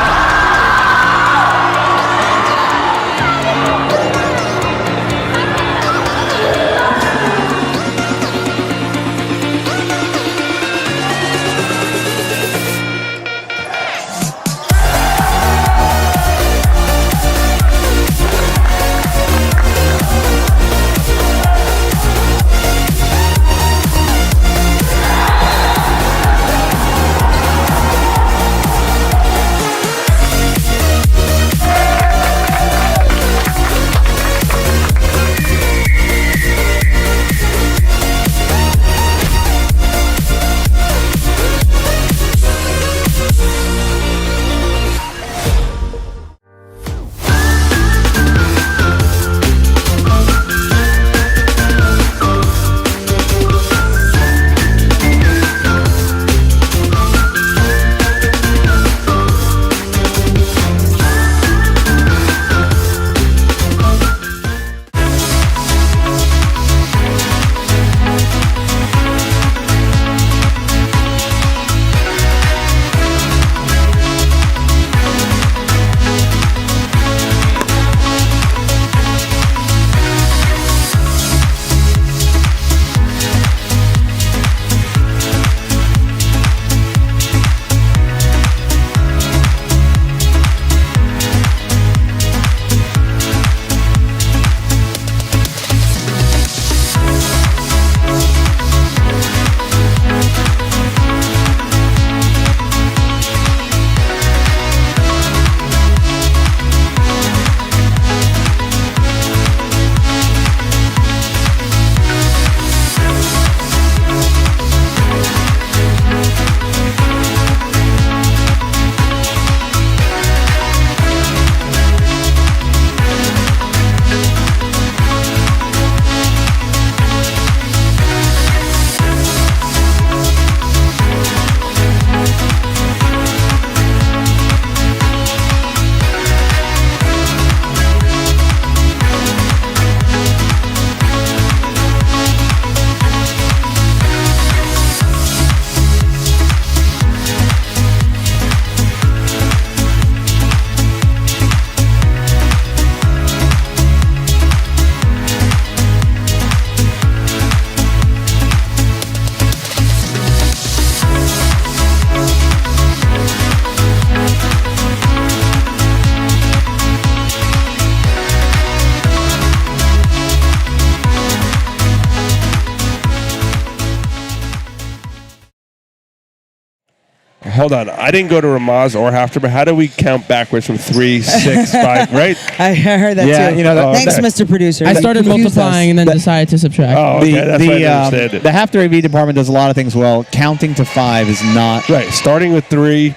S2: Hold on. I didn't go to Ramaz or Hafter, but how do we count backwards from 3, 6, 5, right?
S3: I heard that
S1: Yeah,
S3: too.
S1: you know,
S3: Thanks,
S2: okay.
S3: Mr. Producer.
S6: I started
S3: Confused
S6: multiplying
S3: us.
S6: and then decided to subtract.
S2: Oh, okay. That's why I didn't understand it.
S1: The Hafter AV department does a lot of things well. Counting to 5 is not.
S2: Right, starting with 3,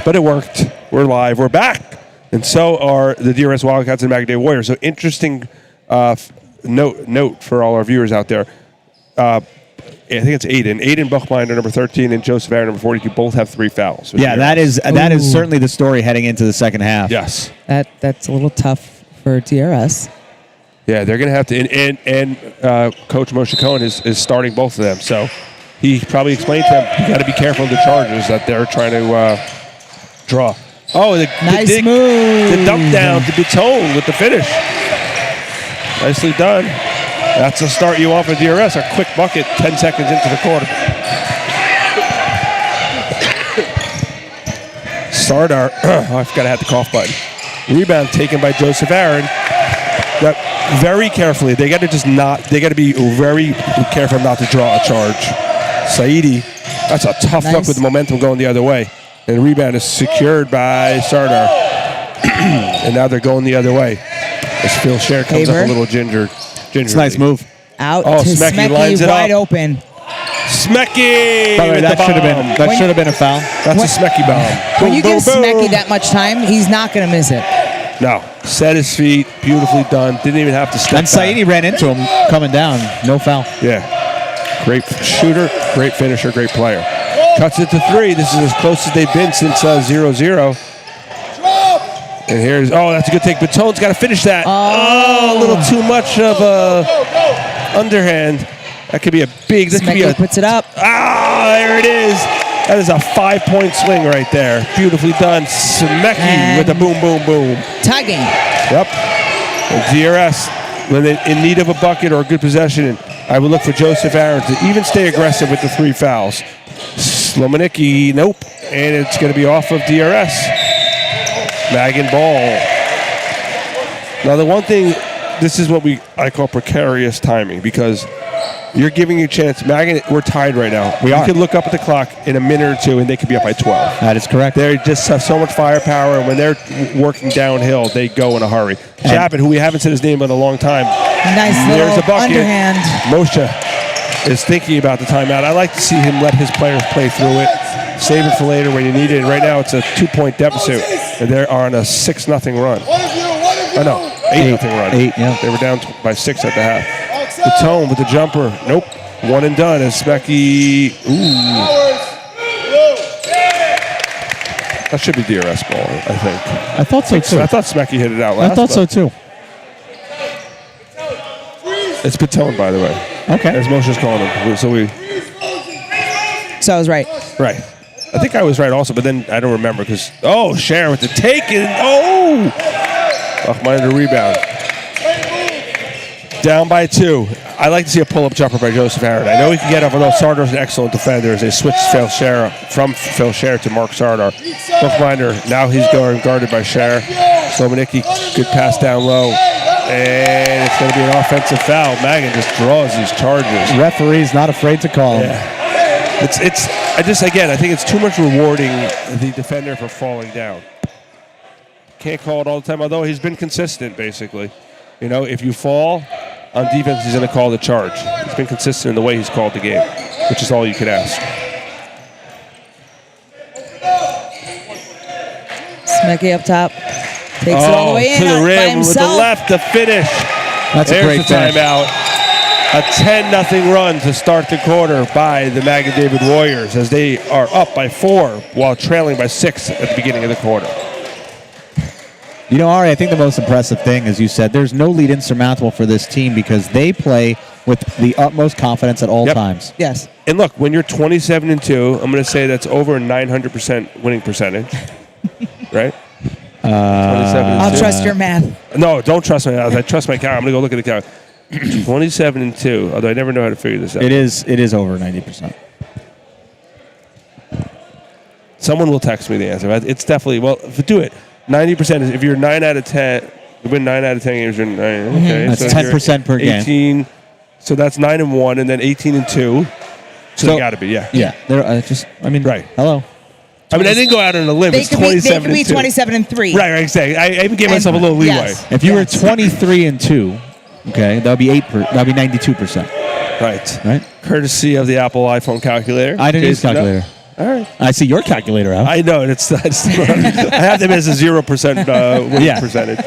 S2: but it worked. We're live. We're back. And so are the DRS Wildcats and Magna Warriors. So interesting note for all our viewers out there. I think it's Aiden Buchbinder, number 13, and Joseph Aaron, number 42, both have 3 fouls.
S1: Yeah, that is certainly the story heading into the second half.
S2: Yes.
S3: That's a little tough for DRS.
S2: Yeah, they're going to have to. And Coach Moshe Cohen is starting both of them. So he probably explained to them, you got to be careful of the charges that they're trying to draw. Oh,
S3: Nice move.
S2: The dump down to Bitone with the finish. Nicely done. That's a start you off with DRS. A quick bucket 10 seconds into the quarter. Sardar. I forgot I had the cough button. Rebound taken by Joseph Aaron. That very carefully. They got to be very careful not to draw a charge. Saidi, that's a tough look with the momentum going the other way. And the rebound is secured by Sardar. And now they're going the other way. As Phil Scher comes up a little ginger.
S1: It's a nice move.
S3: Out
S2: Oh,
S3: to
S2: Smecky lines it
S3: wide
S2: up.
S3: open.
S2: Smecky!
S1: By the way,
S2: with
S1: that
S2: the
S1: should have
S2: bomb.
S1: been a foul.
S2: That's a Smecky bomb.
S3: When you
S2: Boom,
S3: give
S2: boom,
S3: Smecky
S2: boom.
S3: that much time, he's not going to miss it.
S2: No. Set his feet. Beautifully done. Didn't even have to step
S1: And Saidi ran into him coming down. No foul.
S2: Yeah. Great shooter, great finisher, great player. Cuts it to 3. This is as close as they've been since 0-0. And here's, that's a good take. Batone's got to finish that. Oh, a little too much of a underhand. That could be a big, this could be
S3: Smecky puts it up.
S2: there it is. That is a 5-point swing right there. Beautifully done. Smecky with the boom, boom, boom.
S3: Tie game.
S2: Yep. And DRS, when they're in need of a bucket or a good possession, I would look for Joseph Aaron to even stay aggressive with the 3 fouls. Slomanicki, nope. And it's going to be off of DRS. Magan ball. Now, the one thing, this is what I call precarious timing, because you're giving a chance. Magan, we're tied right now.
S1: We are.
S2: You can look up at the clock in a minute or two, and they could be up by 12.
S1: That is correct.
S2: They just have so much firepower, and when they're working downhill, they go in a hurry. Chapin, who we haven't said his name in a long time,
S3: Nice
S2: there's
S3: little
S2: a bucket.
S3: underhand.
S2: Moshe is thinking about the timeout. I like to see him let his players play through it, save it for later when you need it. And right now, it's a 2-point deficit, and they're on a 6-0 run. Oh no, 8-0 run.
S1: 8, yeah.
S2: They were down by 6 at the half. The tone with the jumper. Nope. One and done. As Smecky. Ooh. That should be DRS ball, I think.
S1: I thought so too.
S2: I thought Smecky hit it out last.
S1: I thought so too.
S2: It's Patone, by the way.
S1: Okay.
S2: As Moshe's calling him.
S3: So I was right.
S2: Right. I think I was right also, but then I don't remember because, Sharon with the take and, Bachmeier the rebound. Down by 2. I like to see a pull-up jumper by Joseph Aaron. I know he can get up, although Sardar's an excellent defender as they switch from Phil Scher to Mark Sardar. Bachmeier, now he's going guarded by Scher. Slomanicki, good pass down low. And it's going to be an offensive foul. Magan just draws these charges.
S1: Referee's not afraid to call him.
S2: Yeah. I think it's too much rewarding the defender for falling down. Can't call it all the time, although he's been consistent, basically. You know, if you fall on defense, he's going to call the charge. He's been consistent in the way he's called the game, which is all you could ask.
S3: Smecky up top. Takes it all the way in
S2: to the
S3: by
S2: rim with the
S3: himself.
S2: left to finish.
S1: That's a great
S2: There's the
S1: finish.
S2: timeout. A 10-0 run to start the quarter by the Magan David Warriors as they are up by 4 while trailing by 6 at the beginning of the quarter.
S1: You know, Ari, I think the most impressive thing, as you said, there's no lead insurmountable for this team because they play with the utmost confidence at all times.
S3: Yes.
S2: And look, when you're 27-2, I'm going to say that's over a 900% winning percentage, right? 27-2.
S3: I'll trust your math.
S2: No, don't trust my. I trust my count. I'm going to go look at the count. 27-2. Although I never know how to figure this out.
S1: It is over 90%.
S2: Someone will text me the answer. It's definitely do it. 90% is if you're 9 out of 10. You win 9 out of 10 games. You're 9. Okay,
S1: That's
S2: so
S1: 10% per game.
S2: 18. So that's 9-1, and then 18-2. So they got to be, yeah.
S1: Yeah. They're
S2: Right.
S1: Hello.
S2: I mean, I didn't go out on a limb.
S3: They
S2: It's
S3: could be
S2: 27-2.
S3: 27-3.
S2: Right, exactly. I even gave myself a little leeway.
S3: Yes.
S1: If you were 23-2, okay, that would be 92%.
S2: Right.
S1: Right.
S2: Courtesy of the Apple iPhone calculator.
S1: I didn't use
S2: Jason,
S1: calculator.
S2: All right.
S1: I see your calculator out.
S2: I know. I have them as a 0% winning
S1: Yeah.
S2: percentage.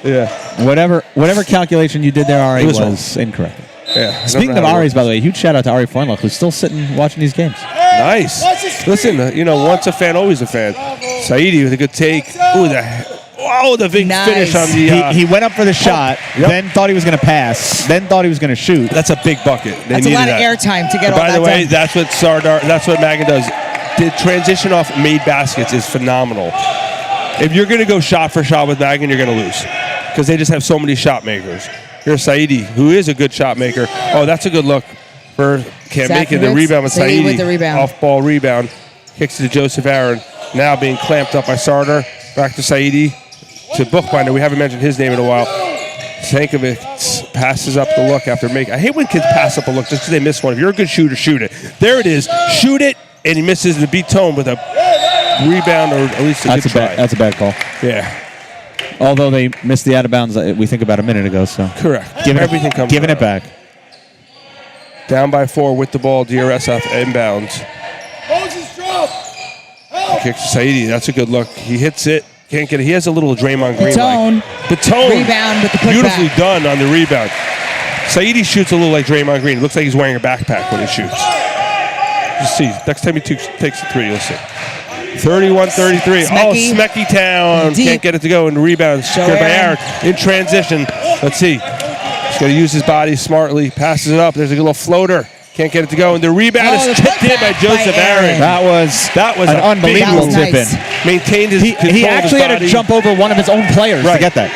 S2: Yeah.
S1: Whatever calculation you did there, Ari,
S2: It was
S1: was incorrect.
S2: Yeah.
S1: Speaking of Ari's, by the way, huge shout out to Ari Freundlich, who's still sitting watching these games.
S2: Nice. Listen, once a fan, always a fan. Saidi with a good take. Ooh, the big
S3: Nice.
S2: finish on the.
S1: He went up for the shot,
S2: Yep.
S1: then thought he was going to pass, then thought he was going to shoot.
S2: That's a big bucket. They
S3: That's a
S2: needed
S3: lot of
S2: that.
S3: airtime to get all
S2: By
S3: that
S2: the way,
S3: done.
S2: that's what that's what Magan does. The transition off made baskets is phenomenal. If you're going to go shot for shot with Magan, you're going to lose because they just have so many shot makers. Here's Saidi, who is a good shot maker. Oh, that's a good look for can't make it. The
S3: Safovitz,
S2: rebound with
S3: Saidi
S2: Saidi.
S3: with the rebound.
S2: Off-ball rebound. Kicks it to Joseph Aaron. Now being clamped up by Sardar. Back to Saidi. To Buchbinder. We haven't mentioned his name in a while. Sankovic passes up the look after making. I hate when kids pass up a look just because they miss one. If you're a good shooter, shoot it. There it is. Shoot it, and he misses the beat tone with a rebound or at least a good try.
S1: That's a bad call.
S2: Yeah.
S1: Although they missed the out of bounds, we think about a minute ago. So
S2: Correct.
S1: Giving it back.
S2: Down by 4 with the ball. DRS off inbounds. Kicks to Saidi. That's a good look. He hits it. Can't get it. He has a little Draymond Green. Baton.
S3: Rebound with the putback.
S2: Beautifully done on the rebound. Saidi shoots a little like Draymond Green. It looks like he's wearing a backpack when he shoots. Just see. Next time he takes a 3, you'll see. 31-33. Smecky Town.
S3: Deep.
S2: Can't get it to go. And rebound secured by Aaron. In transition. Let's see. He's going to use his body smartly. Passes it up. There's a little floater. Can't get it to go. And the rebound is tipped in by Joseph Aaron.
S1: That was an unbelievable tip in.
S2: Maintained his control
S1: He actually
S2: of his
S1: had to jump over one of his own players to get that.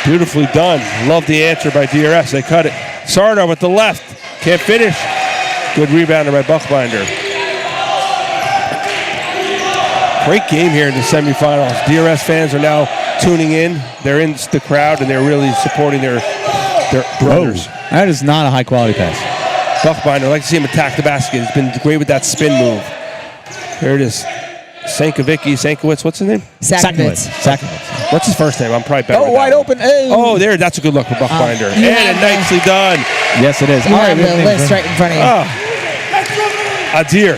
S2: Beautifully done. Love the answer by DRS. They cut it. Sarna with the left. Can't finish. Good rebounder by Buchbinder. Great game here in the semifinals. DRS fans are now tuning in. They're in the crowd, and they're really supporting their brothers.
S1: That is not a high-quality pass.
S2: Buchbinder, I'd like to see him attack the basket. He's been great with that spin move. Here it is. Sankowitz, what's his name?
S3: Sackowitz.
S2: What's his first name? I'm probably better with
S1: wide
S2: that
S1: open.
S2: Oh, there. That's a good look for Buchbinder. And nicely done.
S1: Yes, it is.
S3: You have the list right in front of you.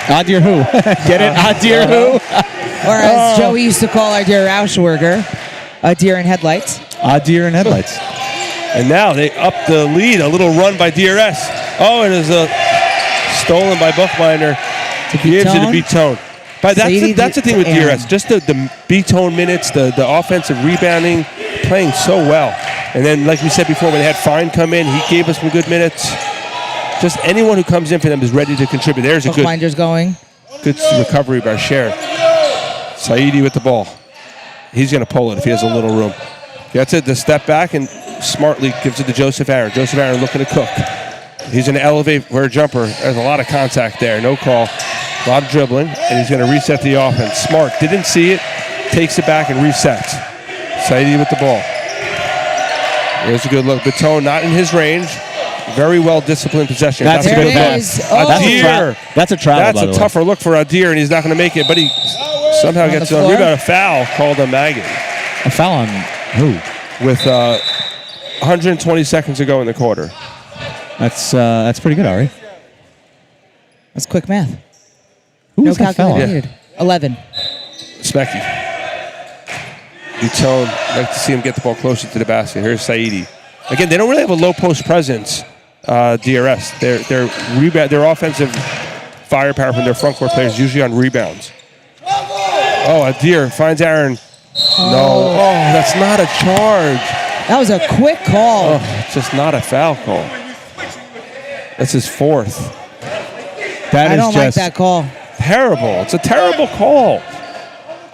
S2: Adir
S1: who? Get it? Adir who?
S3: Or as Joey used to call Adir Rauschwerger, a deer in headlights.
S1: Adir in headlights.
S2: And now they up the lead. A little run by DRS. Oh, and it's stolen by Buchbinder. Gives it a B-tone. But that's the thing with DRS. Just the B-tone minutes, the offensive rebounding, playing so well. And then, like we said before, when they had Fine come in, he gave us some good minutes. Just anyone who comes in for them is ready to contribute. There's a
S3: Buchbinder's going.
S2: Good recovery by Sher. Saidi with the ball. He's going to pull it if he has a little room. Gets it, the step back, and smartly gives it to Joseph Aaron. Joseph Aaron looking to cook. He's going to elevate for a jumper. There's a lot of contact there. No call. A lot of dribbling, and he's going to reset the offense. Smart. Didn't see it. Takes it back and resets. Saidi with the ball. There's a good look. Baton not in his range. Very well-disciplined possession.
S1: That's a good
S3: pass.
S2: Adir.
S1: That's a travel,
S2: That's a tougher look for Adir, and he's not going to make it, but he somehow gets a rebound. A foul called on Magan.
S1: A foul on who?
S2: With 120 seconds to go in the quarter.
S1: That's pretty good, Ari.
S3: That's quick math.
S1: Who
S3: No
S1: was that
S3: calculator
S1: foul?
S3: needed. 11.
S2: Specky. Baton, like to see him get the ball closer to the basket. Here's Saidi. Again, they don't really have a low post presence. DRS. Their offensive firepower from their front court players usually on rebounds. Oh, Adir finds Aaron. No. Oh, that's not a charge.
S3: That was a quick call.
S2: Oh, it's just not a foul call. That's his fourth.
S3: I don't like that call.
S2: Terrible. It's a terrible call.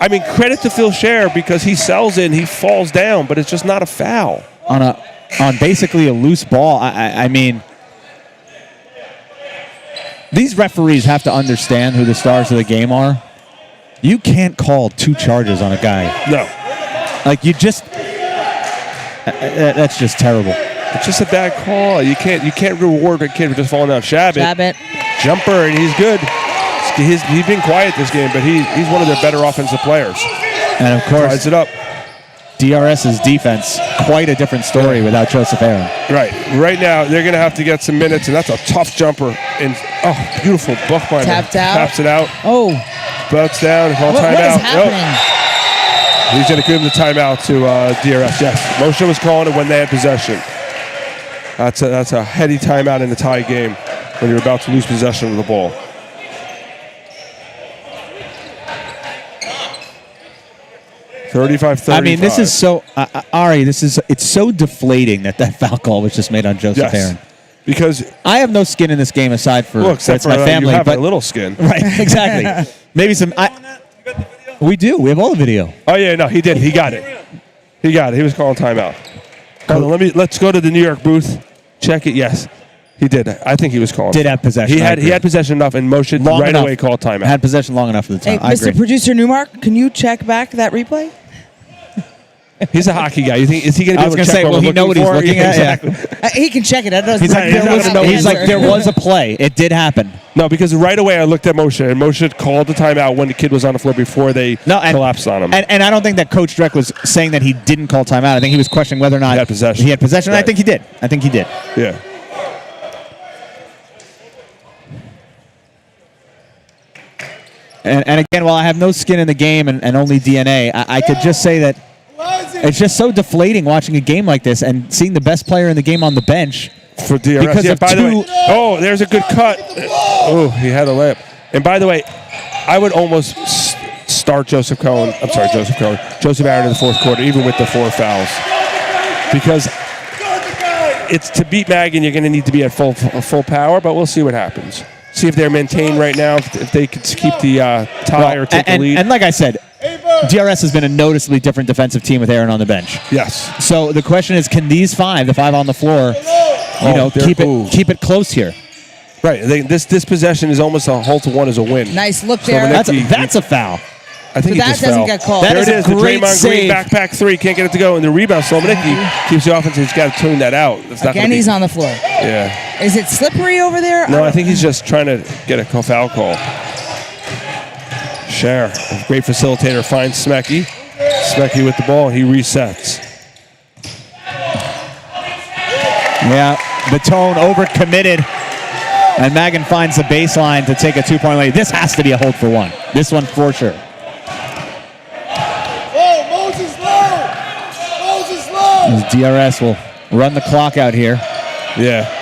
S2: I mean, credit to Phil Scher because he sells it and he falls down, but it's just not a foul.
S1: On basically a loose ball. I mean, these referees have to understand who the stars of the game are. You can't call 2 charges on a guy.
S2: No.
S1: Like, you just... that's just terrible.
S2: It's just a bad call. You can't reward a kid for just falling down. Shabbat. Jumper, and he's good. He's been quiet this game, but he's one of their better offensive players.
S1: And, of course...
S2: Ties it up.
S1: DRS's defense, quite a different story without Joseph Aaron.
S2: Right now, they're going to have to get some minutes, and that's a tough jumper. And beautiful Buchbinder.
S3: Tapped out.
S2: Taps it out.
S3: Oh.
S2: Bouts down. Call timeout.
S3: What is happening?
S2: Nope. He's going to give him the timeout to DRS. Yes. Moshe was calling it when they had possession. That's a heady timeout in the tie game when you're about to lose possession of the ball. $35-35.
S1: I mean, this is so Ari. It's so deflating that foul call was just made on Joseph Aaron.
S2: Because
S1: I have no skin in this game aside for
S2: except for
S1: my family.
S2: You have
S1: but
S2: a little skin,
S1: right? Exactly. Maybe some. We do. We have all the video.
S2: Oh yeah, no, he did. He got it. He was calling timeout. Let's go to the New York booth. Check it. Yes, he did. I think he was calling.
S1: Did have possession.
S2: He had possession enough, and Moshe right away called timeout.
S1: Had possession long enough for the time.
S3: Hey, Mr. Producer Newmark, can you check back that replay?
S2: He's a hockey guy. You think is he going to
S1: I
S2: be
S1: was
S2: able to
S1: gonna
S2: check
S1: say,
S2: what
S1: will
S2: we're
S1: he know what he's
S2: for?
S1: looking at? Yeah.
S2: Exactly.
S3: He can check it. That doesn't
S1: He's like,
S3: mean
S1: there was,
S3: he'll know the
S1: he's like,
S3: answer.
S1: there was a play. It did happen.
S2: No, because right away I looked at Moshe, and Moshe called the timeout when the kid was on the floor before they collapsed on him.
S1: And I don't think that Coach Dreck was saying that he didn't call timeout. I think he was questioning whether or not
S2: He had possession.
S1: He had possession.
S2: Right.
S1: I think he did. I think he did.
S2: Yeah.
S1: And again, while I have no skin in the game and only DNA, I could just say that it's just so deflating watching a game like this and seeing the best player in the game on the bench.
S2: For DRS.
S1: Because
S2: Yeah,
S1: of
S2: by the
S1: two-
S2: way, there's a good cut. Oh, he had a layup. And by the way, I would almost start Joseph Aaron in the fourth quarter, even with the 4 fouls. Because it's to beat Magan, you're going to need to be at full power, but we'll see what happens. See if they're maintained right now, if they could keep the tie or take the lead.
S1: And like I said, DRS has been a noticeably different defensive team with Aaron on the bench.
S2: Yes.
S1: So the question is, can these the five on the floor, keep it close here?
S2: Right. This possession is almost a hole to one is a win.
S3: Nice look
S2: So
S3: there.
S1: That's a foul.
S2: I think
S3: So
S2: he
S3: that
S2: just
S3: doesn't
S2: fell.
S3: get called.
S1: That
S2: There
S1: is
S2: it
S1: a
S2: is. The
S1: great
S2: Draymond Green
S1: save.
S2: backpack 3. Can't get it to go. And the rebound, Slomanecki keeps the offense. He's got to tune that out. It's not
S3: Again,
S2: gonna be-
S3: he's on the floor.
S2: Yeah.
S3: Is it slippery over there?
S2: No, I think he's just trying to get a foul call. Cher, a great facilitator, finds Smecky. Smecky with the ball. He resets.
S1: Yeah, Batone overcommitted. And Magan finds the baseline to take a 2-point lead. This has to be a hold for one. This one for sure. As DRS will run the clock out here.
S2: Yeah.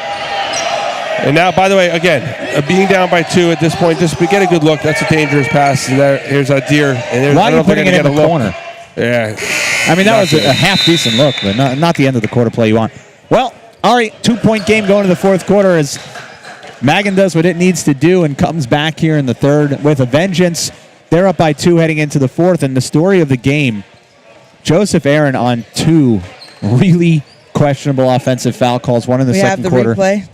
S2: And now, by the way, again, being down by 2 at this point, just get a good look. That's a dangerous pass. And here's a deer. And
S1: Why
S2: I
S1: are
S2: don't
S1: you
S2: know if they're
S1: putting it
S2: gonna
S1: in
S2: get
S1: the
S2: a look.
S1: corner?
S2: Yeah.
S1: I mean, that
S2: Not
S1: was
S2: good.
S1: a half-decent look, but not the end of the quarter play you want. Well, Ari, 2-point game going to the fourth quarter as Magan does what it needs to do and comes back here in the third with a vengeance. They're up by 2 heading into the fourth, and the story of the game, Joseph Aaron on 2 really questionable offensive foul calls, one in the
S3: We have
S1: second
S3: the
S1: quarter.
S3: replay.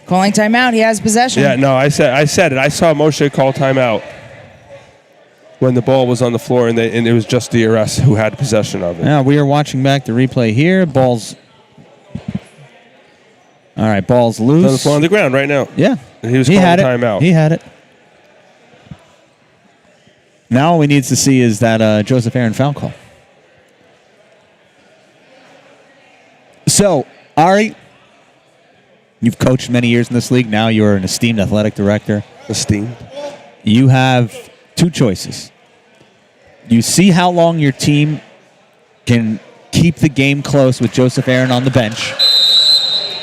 S3: Calling timeout. He has possession.
S2: Yeah, no, I said it. I saw Moshe call timeout when the ball was on the floor, and it was just DRS who had possession of it.
S1: Now we are watching back the replay here. Ball's all right. Ball's loose.
S2: It's on the floor on the ground right now.
S1: Yeah,
S2: And he was
S1: he
S2: calling
S1: had it.
S2: timeout.
S1: He had it. Now all we need to see is that Joseph Aaron foul call. So, Ari, you've coached many years in this league. Now you're an esteemed athletic director.
S2: Esteemed.
S1: You have 2 choices. You see how long your team can keep the game close with Joseph Aaron on the bench,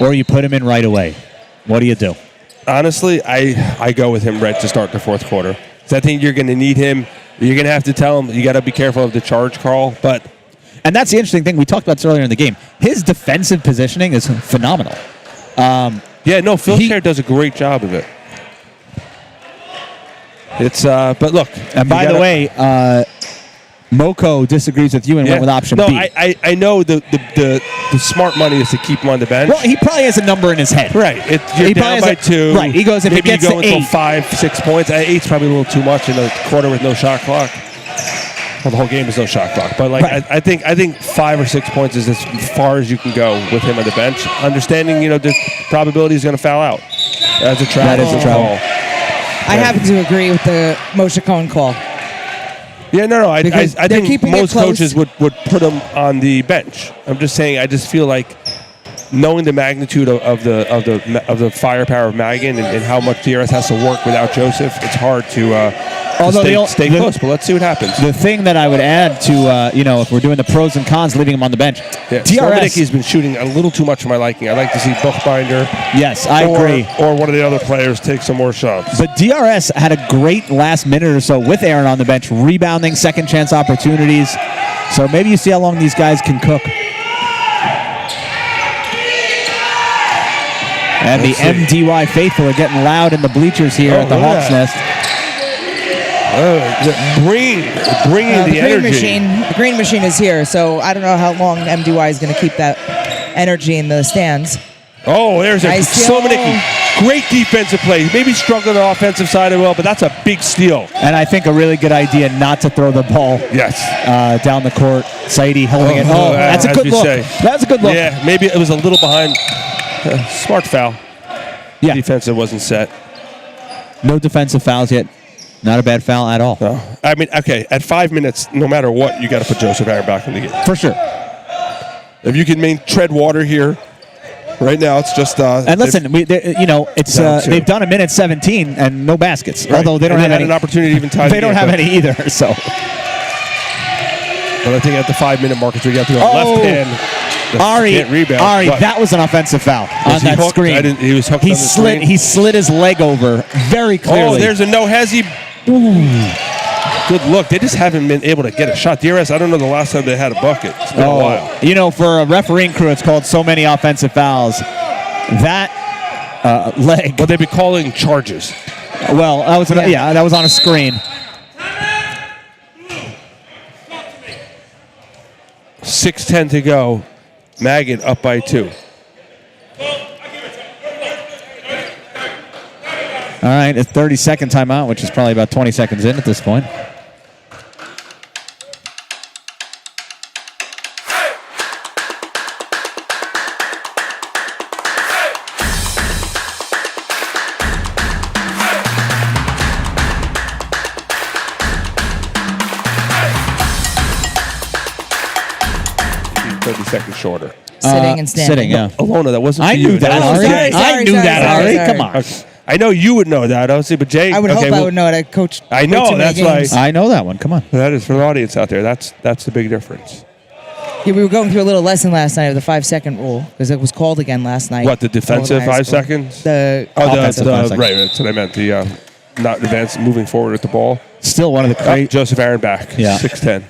S1: or you put him in right away. What do you do?
S2: Honestly, I go with him right to start the fourth quarter. So I think you're going to need him. You're going to have to tell him you got to be careful of the charge call.
S1: And that's the interesting thing. We talked about this earlier in the game. His defensive positioning is phenomenal.
S2: Phil Cher does a great job of it. It's but look.
S1: And by the way, Moko disagrees with you and went with option
S2: no,
S1: B.
S2: I know the smart money is to keep him on the bench.
S1: Well, he probably has a number in his head.
S2: Right. You're
S1: He
S2: down
S1: probably
S2: by
S1: has a-
S2: 2.
S1: right. He goes, if it
S2: maybe
S1: gets
S2: you go
S1: to
S2: until
S1: 8.
S2: 5-6 points. 8's probably a little too much in a quarter with no shot clock. Well, the whole game is no shot clock. But
S1: Right.
S2: I think 5 or 6 points is as far as you can go with him on the bench. Understanding, the probability is going to foul out. That's a travel.
S1: That is a travel.
S2: call.
S3: I happen to agree with the Moshe Cohen call.
S2: Yeah, no. I
S3: Because they're
S2: think
S3: keeping it
S2: most
S3: close.
S2: coaches would put him on the bench. I'm just saying. I just feel like knowing the magnitude of the firepower of Magan and how much DRS has to work without Joseph, it's hard to stay close. But let's see what happens.
S1: The thing that I would add to, if we're doing the pros and cons, leaving him on the bench,
S2: Yeah,
S1: DRS.
S2: has been shooting a little too much for my liking. I'd like to see Buchbinder.
S1: Yes, I agree.
S2: Or one of the other players take some more shots.
S1: But DRS had a great last minute or so with Aaron on the bench, rebounding, second chance opportunities. So maybe you see how long these guys can cook. And
S2: Let's
S1: the
S2: see.
S1: MDY faithful are getting loud in the bleachers here at the
S2: look at
S1: Hawks
S2: that.
S1: Nest.
S2: Bringing the energy.
S3: The green machine is here, so I don't know how long MDY is going to keep that energy in the stands.
S2: Oh, there's a
S3: Nice steal.
S2: Slomanecki. Great defensive play. Maybe struggling on the offensive side as well, but that's a big steal.
S1: And I think a really good idea not to throw the ball
S2: Yes.
S1: down the court. Saidi holding it. Oh, that's a
S2: as
S1: good
S2: we
S1: look.
S2: say.
S1: That's a good look.
S2: Yeah, maybe it was a little behind. Smart foul.
S1: Yeah.
S2: Defensive wasn't set.
S1: No defensive fouls yet. Not a bad foul at all.
S2: No. I mean, okay, at 5 minutes, no matter what, you got to put Joseph Aaron back in the game.
S1: For sure.
S2: If you can tread water here, right now it's just.
S1: And listen, it's
S2: Down two.
S1: they've done a minute 17 and no baskets.
S2: Right.
S1: Although they don't
S2: And
S1: have
S2: had
S1: any
S2: an opportunity to even tie.
S1: They don't have any either. So.
S2: But I think at the 5 minute mark, we got to go left hand.
S1: Ari,
S2: Can't rebound. What?
S1: that was an offensive foul on
S2: Was he
S1: that
S2: hooked?
S1: screen.
S2: He was hooked on the screen?
S1: He slid his leg over very clearly.
S2: Oh, there's a no hezzy. Good look. They just haven't been able to get a shot. DRS, I don't know the last time they had a bucket. It's been a while.
S1: For a refereeing crew, it's called so many offensive fouls. That leg.
S2: But they'd be calling charges.
S1: Well, that was that was on a screen.
S2: 6:10 to go. Maggin up by 2.
S1: All right, a 30-second timeout, which is probably about 20 seconds in at this point.
S2: Shorter.
S3: Sitting and standing.
S1: Sitting, yeah.
S2: Alona, that wasn't
S1: I
S2: for you.
S1: knew that.
S2: was
S1: Ari.
S2: Jay.
S1: I knew that, Ari.
S3: sorry.
S1: Come on.
S2: Okay. I know you would know that, obviously, but Jay.
S3: I would hope I would know it. I coach.
S2: I
S3: way
S2: know,
S3: too many
S2: that's why-
S3: games.
S1: I know that one. Come on.
S2: That is for the audience out there. That's the big difference.
S3: Yeah, we were going through a little lesson last night of the 5-second rule because it was called again last night.
S2: What, the defensive
S3: Over high
S2: 5
S3: school.
S2: seconds?
S3: The
S1: Offensive 5 seconds.
S2: Right, that's what I meant. The not advancing, moving forward with the ball.
S1: Still one of the
S2: Joseph Aaron back.
S1: Yeah.
S2: 6'10".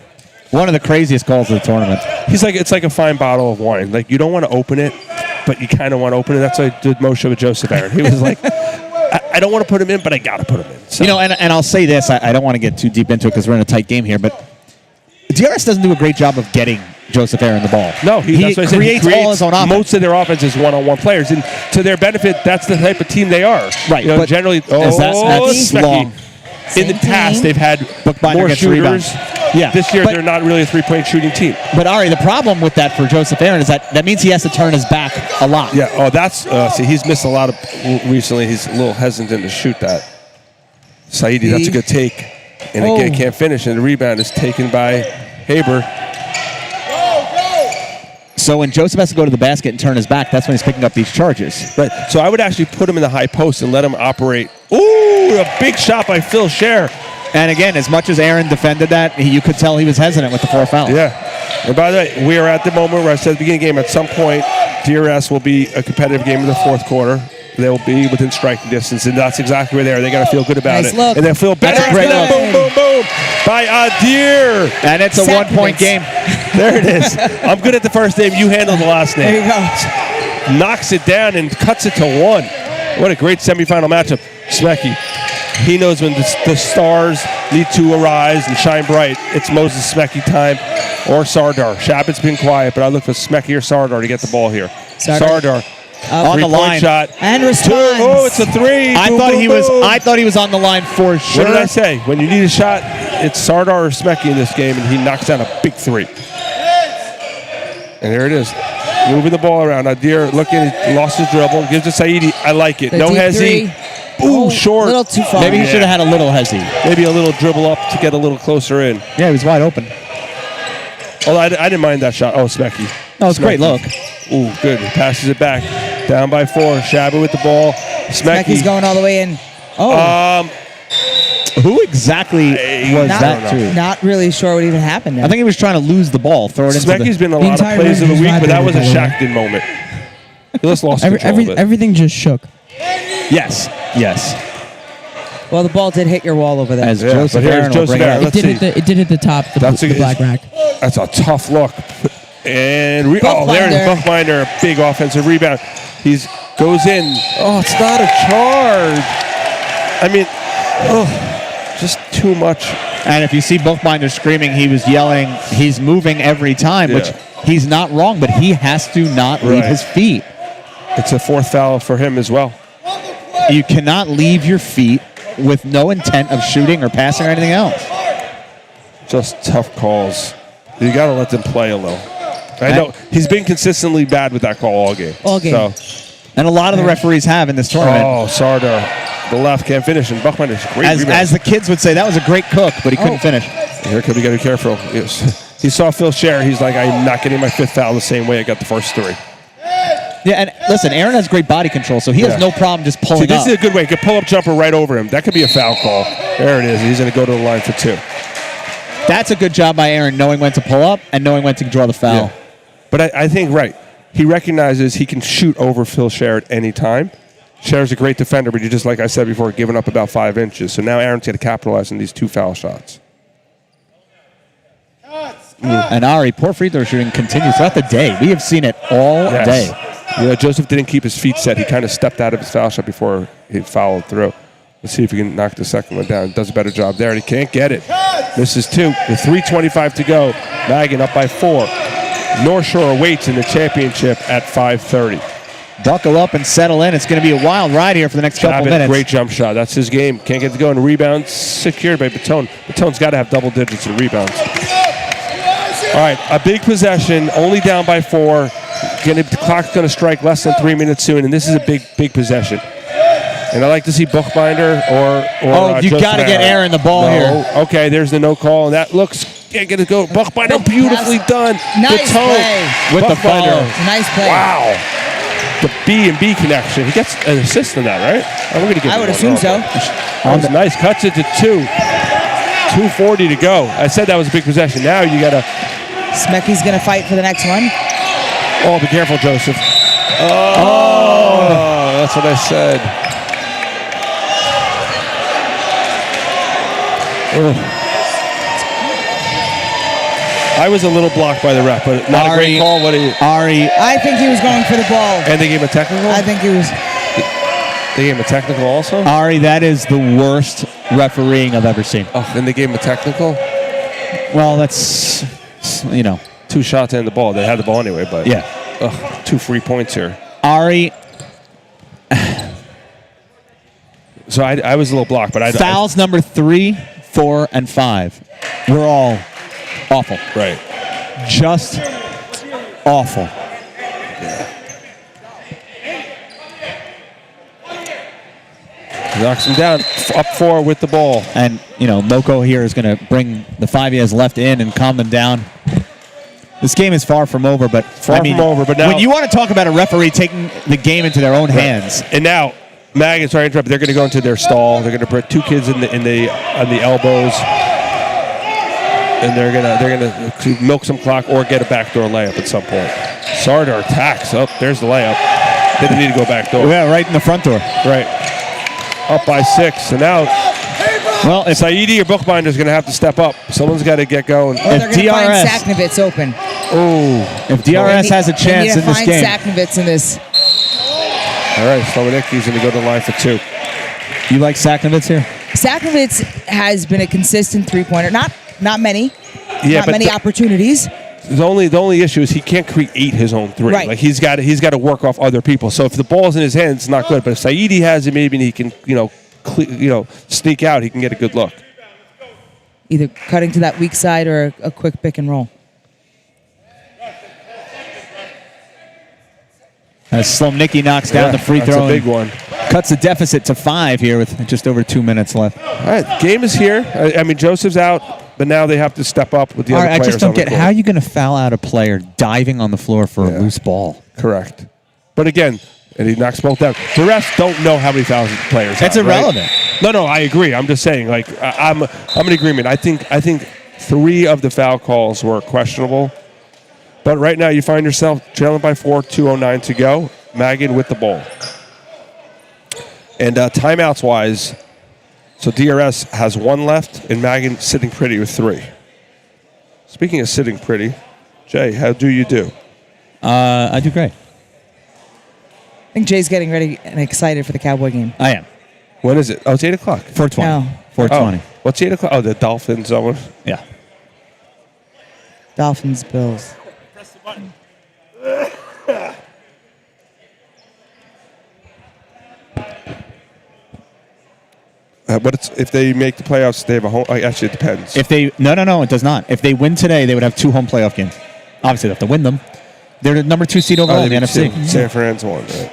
S1: one of the craziest calls of the tournament.
S2: It's like a fine bottle of wine. Like, you don't want to open it, but you kind of want to open it. That's what I did Moshe with Joseph Aaron. He was like, I don't want to put him in, but I got to put him in. So.
S1: And I'll say this. I don't want to get too deep into it because we're in a tight game here, but DRS doesn't do a great job of getting Joseph Aaron the ball.
S2: No,
S1: he
S2: that's what I said.
S1: creates all his own offense.
S2: Most of their offense is one-on-one players, and to their benefit, that's the type of team they are.
S1: Right,
S2: but generally,
S1: that's
S2: Specky.
S1: long.
S2: In the
S3: Same
S2: past,
S3: team.
S2: they've had
S1: Bookbinder
S2: more
S1: gets
S2: shooters.
S1: rebounds. Yeah,
S2: This year,
S1: but-
S2: they're not really a three-point shooting team.
S1: But Ari, the problem with that for Joseph Aaron is that means he has to turn his back a lot.
S2: Yeah. Oh, that's see. He's missed a lot of recently. He's a little hesitant to shoot that. Saidi, that's a good take, and again can't finish. And the rebound is taken by Haber.
S1: So when Joseph has to go to the basket and turn his back, that's when he's picking up these charges.
S2: Right. So I would actually put him in the high post and let him operate. Ooh, a big shot by Phil Scher.
S1: And again, as much as Aaron defended that, you could tell he was hesitant with the 4 fouls.
S2: Yeah. And by the way, we are at the moment where I said at the beginning of the game, at some point, DRS will be a competitive game in the fourth quarter. They'll be within striking distance, and that's exactly where they are. They got to feel good about
S3: Nice
S2: it.
S3: look.
S2: And they'll feel better.
S1: That's a great
S2: after that.
S1: look.
S2: Boom, boom, boom. By Adir.
S1: And it's a
S3: Seconds.
S1: 1-point game.
S2: There it is. I'm good at the first name. You handle the last
S3: There
S2: name.
S3: you go.
S2: Knocks it down and cuts it to 1. What a great semifinal matchup. Smecky. He knows when the stars need to arise and shine bright. It's Moses Smecky time or Sardar. Shabbat's been quiet, but I look for Smecky or Sardar to get the ball here.
S3: Sardar.
S1: On the
S2: Three-point
S1: line.
S2: shot.
S3: And
S2: Two.
S3: responds.
S2: Oh, it's a 3.
S1: I
S2: Boom,
S1: thought
S2: boom,
S1: he was.
S2: boom.
S1: I thought he was on the line for sure.
S2: What did I say? When you need a shot, it's Sardar or Smecky in this game, and he knocks down a big 3. And there it is. Moving the ball around. Adir looking, he lost his dribble, gives it to Saidi. I like it.
S3: The
S2: No
S3: deep
S2: hezzy.
S3: three.
S2: Ooh,
S3: Oh,
S2: short.
S3: A little too far.
S1: Maybe he should have had a little hezzy.
S2: Maybe a little dribble up to get a little closer in.
S1: Yeah, he was wide open.
S2: Although I didn't mind that shot. Oh, Smecky.
S1: No, it's a great look.
S2: Ooh, good. He passes it back. Down by 4. Shabba with the ball.
S3: Smecky's
S2: Smecky.
S3: going all the way in. Oh,
S1: Who exactly was
S3: not,
S1: that to?
S3: not really sure what even happened there.
S1: I think he was trying to lose the ball, throw it into
S2: Smecky's
S1: the...
S2: been a
S6: The
S2: lot of
S6: entire
S2: plays of the
S6: room
S2: week,
S6: was
S2: but that was a
S6: vibrating, by the
S2: Shackton moment. He just lost control of it.
S6: everything just shook.
S1: Yes, yes.
S3: Well, the ball did hit your wall over there.
S1: As
S2: Yeah,
S1: Joseph
S2: but here's
S1: Aaron will
S2: Joseph
S1: bring it
S2: Aaron.
S1: up.
S2: Let's see.
S6: It did hit the top, the black rack.
S2: That's a tough look. And there it is. Buckbinder, a big offensive rebound. He's goes in. Oh, it's not a charge. I mean, just too much.
S1: And if you see Bookbinder screaming, he was yelling, he's moving every time, which he's not wrong, but he has to not leave
S2: Right.
S1: his feet.
S2: It's a 4th foul for him as well.
S1: You cannot leave your feet with no intent of shooting or passing or anything else.
S2: Just tough calls. You got to let them play a little. I know he's been consistently bad with that call all game.
S3: All game.
S2: So,
S1: and a lot of the referees have in this tournament.
S2: Oh, Sardar, the left can't finish, and Buchbinder's a great rebound.
S1: As the kids would say, that was a great cook, but he couldn't finish.
S2: Here could we got to be careful. He saw Phil Scher. He's like, I'm not getting my 5th foul the same way I got the first 3.
S1: Yeah, and listen, Aaron has great body control, so he has no problem just pulling up.
S2: This is a good way. He could pull up jumper right over him. That could be a foul call. There it is. He's going to go to the line for 2.
S1: That's a good job by Aaron, knowing when to pull up and knowing when to draw the foul.
S2: Yeah. But I think, he recognizes he can shoot over Phil Scher at any time. Scher's a great defender, but you just, like I said before, giving up about 5 inches. So now Aaron's going to capitalize on these 2 foul shots.
S1: And Ari, poor free throw shooting continues throughout the day. We have seen it all day.
S2: Yeah, Joseph didn't keep his feet set. He kind of stepped out of his foul shot before he fouled through. Let's see if he can knock the second one down. Does a better job there, and he can't get it. Misses 2. With 3:25 to go, Magan up by 4. North Shore awaits in the championship at 5:30.
S1: Buckle up and settle in. It's going to be a wild ride here for the next couple minutes.
S2: Great jump shot. That's his game. Can't get to go. And rebounds secured by Baton. Baton's got to have double digits in rebounds. All right, a big possession, only down by 4. The clock's going to strike less than 3 minutes soon, and this is a big possession. And I like to see Buchbinder or
S1: you got to get Aaron the ball here.
S2: Okay, there's the no call, and that looks can't get it go. Buchbinder, beautifully done.
S3: Nice play
S1: with the follow.
S3: Nice play.
S2: Wow, the B and B connection. He gets an assist on that, right? We're gonna give
S3: I would assume so.
S2: That was nice. Cuts it to 2. 2:40 to go. I said that was a big possession. Now you got to.
S3: Smecky's going to fight for the next one.
S2: Oh, be careful, Joseph. Oh, that's what I said. I was a little blocked by the ref, but not a great call.
S1: Ari.
S3: I think he was going for the ball.
S2: And they gave him a technical?
S3: I think he was.
S2: They gave him a technical also?
S1: Ari, that is the worst refereeing I've ever seen.
S2: Oh, and they gave him a technical?
S1: Well, that's,
S2: 2 shots and the ball. They had the ball anyway, but.
S1: Yeah.
S2: 2 free points here.
S1: Ari.
S2: So I was a little blocked, but
S1: Fouls number 3, 4, and 5 were all awful.
S2: Right.
S1: Just awful.
S2: Yeah. Knocks him down, up 4 with the ball.
S1: And, Moko here is going to bring the 5 he has left in and calm them down. This game is far from over, but
S2: from over. But now,
S1: when you want to talk about a referee taking the game into their own hands,
S2: and now Magan, sorry to interrupt, they're going to go into their stall. They're going to put 2 kids on the elbows, and they're going to milk some clock or get a backdoor layup at some point. Sardar attacks. There's the layup. They didn't need to go backdoor.
S1: Yeah, right in the front door.
S2: Right. Up by 6, and now.
S1: Well, if
S2: Saidi or Buchbinder is going to have to step up. Someone's got to get going.
S3: Or they're going to find Saknovitz open.
S2: Oh,
S1: if DRS has a chance in this game.
S3: Saknovitz in this.
S2: All right, Slobonicki's going to go to the line for 2.
S1: You like Saknovitz here?
S3: Saknovitz has been a consistent 3-pointer. Not many.
S2: Yeah,
S3: not many opportunities.
S2: The only issue is he can't create his own 3.
S3: Right.
S2: Like he's got to work off other people. So if the ball's in his hands, it's not good. But if Saidi has it, maybe he can sneak out. He can get a good look.
S3: Either cutting to that weak side or a quick pick and roll.
S1: As Slomnicki knocks down the free throw.
S2: That's a big one.
S1: Cuts the deficit to 5 here with just over 2 minutes left.
S2: All right, game is here. I mean, Joseph's out, but now they have to step up with the other players.
S1: I just don't get how you're going to foul out a player diving on the floor for a loose ball.
S2: Correct. But again, and he knocks both down. The refs don't know how many fouls players.
S1: That's irrelevant.
S2: Right? No, I agree. I'm just saying. Like I'm in agreement. I think 3 of the foul calls were questionable. But right now, you find yourself trailing by 4, 2:09 to go. Magan with the ball. And timeouts-wise, so DRS has 1 left, and Magan sitting pretty with 3. Speaking of sitting pretty, Jay, how do you do?
S1: I do great.
S3: I think Jay's getting ready and excited for the Cowboy game.
S1: I am.
S2: When is it? Oh, it's 8 o'clock.
S1: 4:20.
S3: No.
S1: 4:20.
S2: Oh, what's 8 o'clock? Oh, the Dolphins.
S1: Yeah.
S3: Dolphins, Bills.
S2: if they make the playoffs, they have a home. Actually, it depends.
S1: If they no, it does not. If they win today, they would have 2 home playoff games. Obviously, they have to win them. They're the number 2 seed overall in the NFC.
S2: San Francisco won. Right?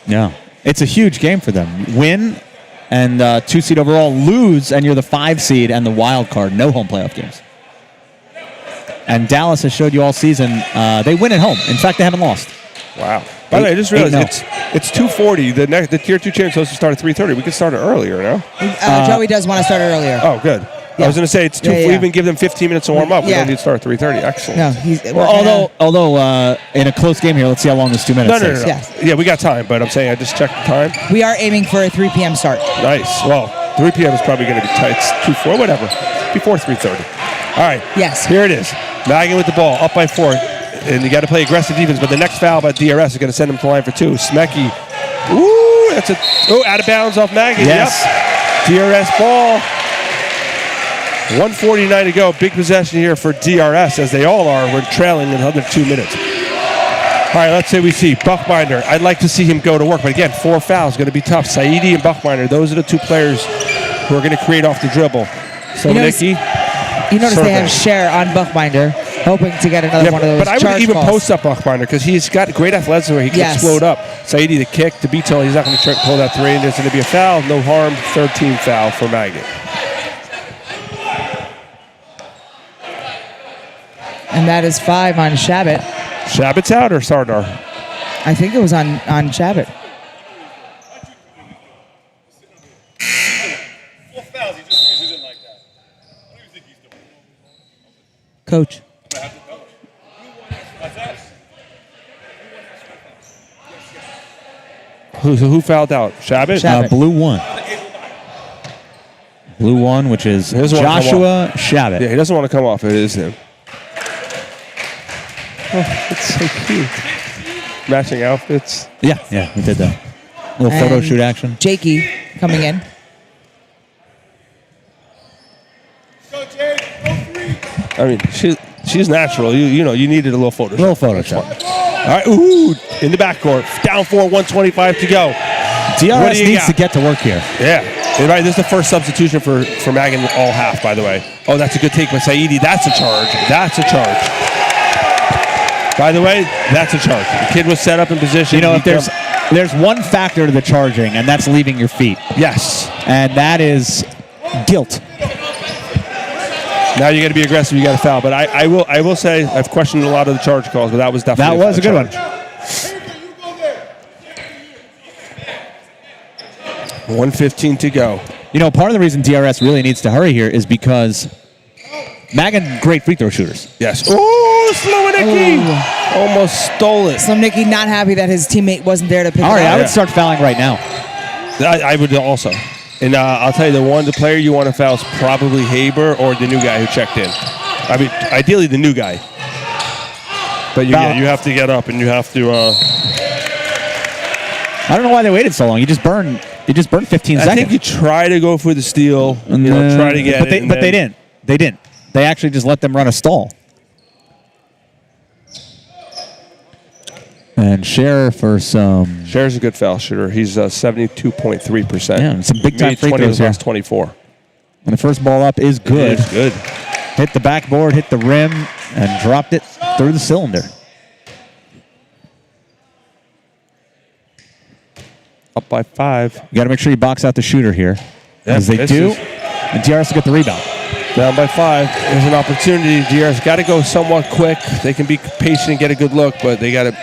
S1: Yeah, it's a huge game for them. Win and 2 seed overall. Lose and you're the 5 seed and the wild card. No home playoff games. And Dallas has showed you all season they win at home. In fact, they haven't lost.
S2: Wow. By the way, I just realized it's 2:40. The tier 2 champ is supposed to start at 3:30. We could start it earlier, no?
S3: Joey does want to start it earlier.
S2: Oh, good.
S3: Yeah.
S2: I was going to say it's 2.
S3: Yeah.
S2: We even give them 15 minutes to warm up. We
S3: Yeah.
S2: don't need to start at 3:30. Excellent.
S3: No, he's.
S1: Although in a close game here, let's see how long this 2 minutes
S2: No.
S1: takes.
S3: Yes.
S2: Yeah, we got time, but I'm saying I just checked the time.
S3: We are aiming for a 3 p.m. start.
S2: Nice. Well, 3 p.m. is probably going to be tight. It's 2:04, whatever. Before 3:30. All right.
S3: Yes.
S2: Here it is. Magan with the ball, up by 4. And you got to play aggressive defense, but the next foul by DRS is going to send him to the line for 2. Smecky. Ooh, that's out of bounds off Magan.
S1: Yes.
S2: Yep. DRS ball. 1:49 to go. Big possession here for DRS, as they all are. We're trailing in another 2 minutes. All right, let's say we see Buchbinder. I'd like to see him go to work, but again, 4 fouls going to be tough. Saidi and Buchbinder, those are the 2 players who are going to create off the dribble. So Nicky.
S3: You notice they have Cher on Buchbinder, hoping to get another one of those.
S2: But I would
S3: charge
S2: even
S3: calls.
S2: post up Buchbinder because he's got great athleticism where he can explode up. Saidi, the kick, the beat he's not going to pull that 3, and there's going to be a foul. No harm. 13 foul for Magan.
S3: And that is 5 on Shabbat.
S2: Shabbat's out or Sardar?
S3: I think it was on Shabbat. Coach.
S2: Who fouled out? Shabbat?
S3: Shabbat.
S1: Blue 1. Blue 1, which is
S2: He doesn't wanna come
S1: Joshua Shabbat.
S2: Yeah, he doesn't want to come off. It is him. Oh, it's so cute. Matching outfits.
S1: Yeah, we did that. Little photo
S3: And
S1: shoot action.
S3: Jakey coming in.
S2: I mean, she's natural. You needed a little photo.
S1: Little Photoshop.
S2: All right, ooh, in the backcourt. Down 4, 1:25 to go.
S1: DRS needs to get to work here.
S2: Yeah. And right, this is the first substitution for Magan all half, by the way. Oh, that's a good take by Saidi. That's a charge. That's a charge. By the way, that's a charge. The kid was set up in position.
S1: You know, if there's one factor to the charging, and that's leaving your feet.
S2: Yes.
S1: And that is guilt.
S2: Now you got to be aggressive. You got to foul. But I will say I've questioned a lot of the charge calls, but that was definitely
S1: a good one.
S2: 1:15 to go.
S1: You know, part of the reason DRS really needs to hurry here is because Magan, great free throw shooters.
S2: Yes. Oh, Slowanicki almost stole it.
S3: Slim Nicky not happy that his teammate wasn't there to pick
S1: All right,
S3: it up.
S1: I would start fouling right now.
S2: I would also. And I'll tell you, the player you want to foul is probably Haber or the new guy who checked in. I mean, ideally the new guy. But you have to get up and you have to.
S1: I don't know why they waited so long. You just burned 15 seconds.
S2: I think you try to go for the steal and try to get it.
S1: But they didn't. They didn't. They actually just let them run a stall. And Cher for some.
S2: Cher's a good foul shooter. He's 72.3%.
S1: Yeah, and some big time free throws here.
S2: 24.
S1: And the first ball up is good.
S2: It is good.
S1: Hit the backboard, hit the rim, and dropped it through the cylinder.
S2: Up by 5.
S1: You got to make sure you box out the shooter here, as they do. And DRS will get the rebound.
S2: Down by 5. There's an opportunity. DRS got to go somewhat quick. They can be patient and get a good look, but they got to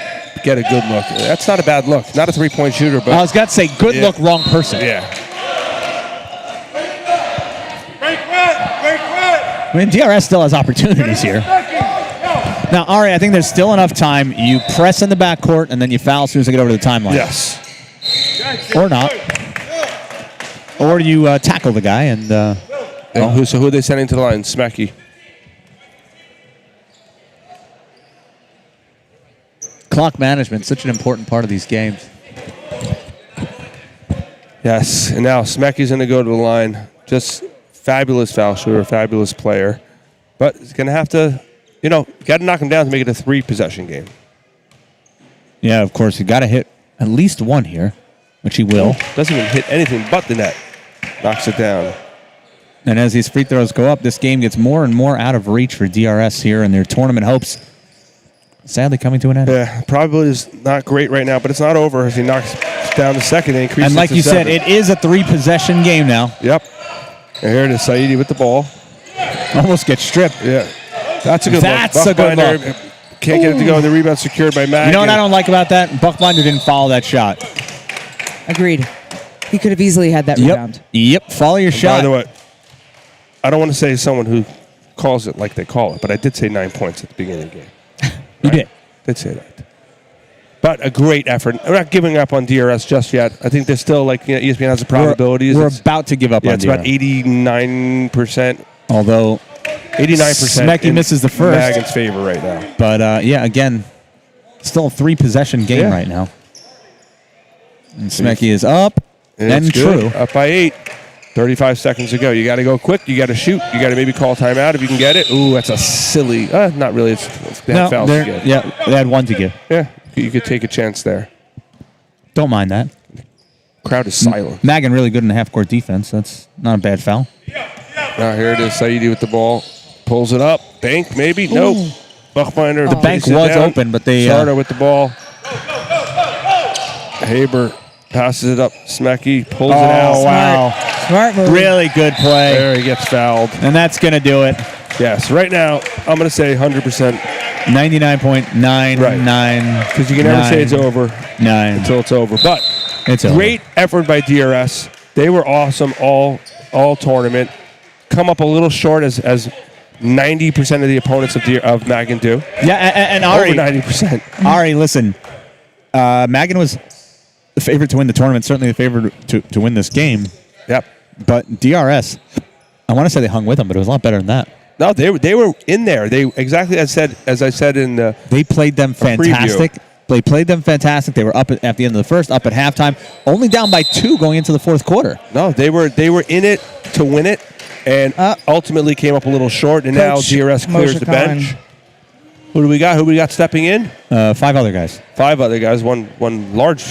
S2: get a good look. That's not a bad look. Not a three-point shooter, but
S1: I was going to say good look, wrong person.
S2: Yeah.
S1: I mean, DRS still has opportunities here. Now, Ari, I think there's still enough time. You press in the backcourt, and then you foul as soon as they get over to the timeline.
S2: Yes.
S1: Or not. Or you tackle the guy and...
S2: So who are they sending to the line? Smacky.
S1: Clock management, such an important part of these games.
S2: Yes, and now Smacky's going to go to the line. Just fabulous foul shooter, fabulous player. But he's going to have to, got to knock him down to make it a 3-possession game.
S1: Yeah, of course. You got to hit at least one here, which he will.
S2: Doesn't even hit anything but the net. knocks it down.
S1: And as these free throws go up, this game gets more and more out of reach for DRS here, and their tournament hopes sadly coming to an end.
S2: Yeah, probably is not great right now, but it's not over as he knocks down the second and increases
S1: And like
S2: to
S1: you said,
S2: 7.
S1: it is a 3-possession game now.
S2: Yep. And here it is, Saidi with the ball.
S1: Almost gets stripped.
S2: Yeah. That's a good
S1: That's
S2: look.
S1: a good
S2: Buckbinder
S1: look.
S2: Can't get it to go, and the rebound secured by Mag.
S1: You know what I don't like about that? Buckbinder didn't follow that shot.
S3: Agreed. He could have easily had that rebound.
S1: Yep. Follow your shot.
S2: By the way, I don't want to say someone who calls it like they call it, but I did say 9 points at the beginning of the game.
S1: You did.
S2: Did say that. But a great effort. I'm not giving up on DRS just yet. I think there's still, like, ESPN has the probabilities.
S1: We're about to give up on
S2: it's
S1: DRS.
S2: about 89%.
S1: Although
S2: 89%.
S1: Smecky misses the first.
S2: Magan's favor right now.
S1: But, yeah, again, still a 3-possession game right now. And Smecky is up and
S2: It's good.
S1: true.
S2: Up by 8. 35 seconds to go. You got to go quick. You got to shoot. You got to maybe call timeout if you can get it. Ooh, that's a silly. Not really. They had fouls to give.
S1: Yeah, they had one to give.
S2: Yeah, you could take a chance there.
S1: Don't mind that.
S2: Crowd is silent.
S1: Magan really good in the half-court defense. That's not a bad foul.
S2: Now here it is. Saidi with the ball. Pulls it up. Bank maybe? Nope. Buckbinder.
S1: The bank was open, but they...
S2: Sarda with the ball. Haber passes it up. Smecky pulls it out.
S1: Oh, wow.
S3: Smart move.
S1: Really good play.
S2: There he gets fouled.
S1: And that's going to do it.
S2: Yes. Right now, I'm going to say 100%.
S1: 99.999.
S2: Because you can never say it's over
S1: 9
S2: until it's over. But
S1: it's
S2: great effort by DRS. They were awesome all tournament. Come up a little short as 90% of the opponents of Magan do.
S1: Yeah, and Ari,
S2: Over 90%.
S1: Ari, listen, Magan was the favorite to win the tournament, certainly the favorite to win this game.
S2: Yep.
S1: But DRS, I want to say they hung with them, but it was a lot better than that.
S2: No, they were in there. They exactly as I said in the
S1: They played them fantastic.
S2: preview.
S1: They played them fantastic. They were up at the end of the first, up at halftime, only down by 2 going into the fourth quarter.
S2: No, they were in it to win it, and ultimately came up a little short. And now
S3: Coach
S2: DRS clears the
S3: Moshe
S2: bench.
S3: Khan.
S1: Who do we got stepping in? 5 other guys.
S2: 5 other guys. One large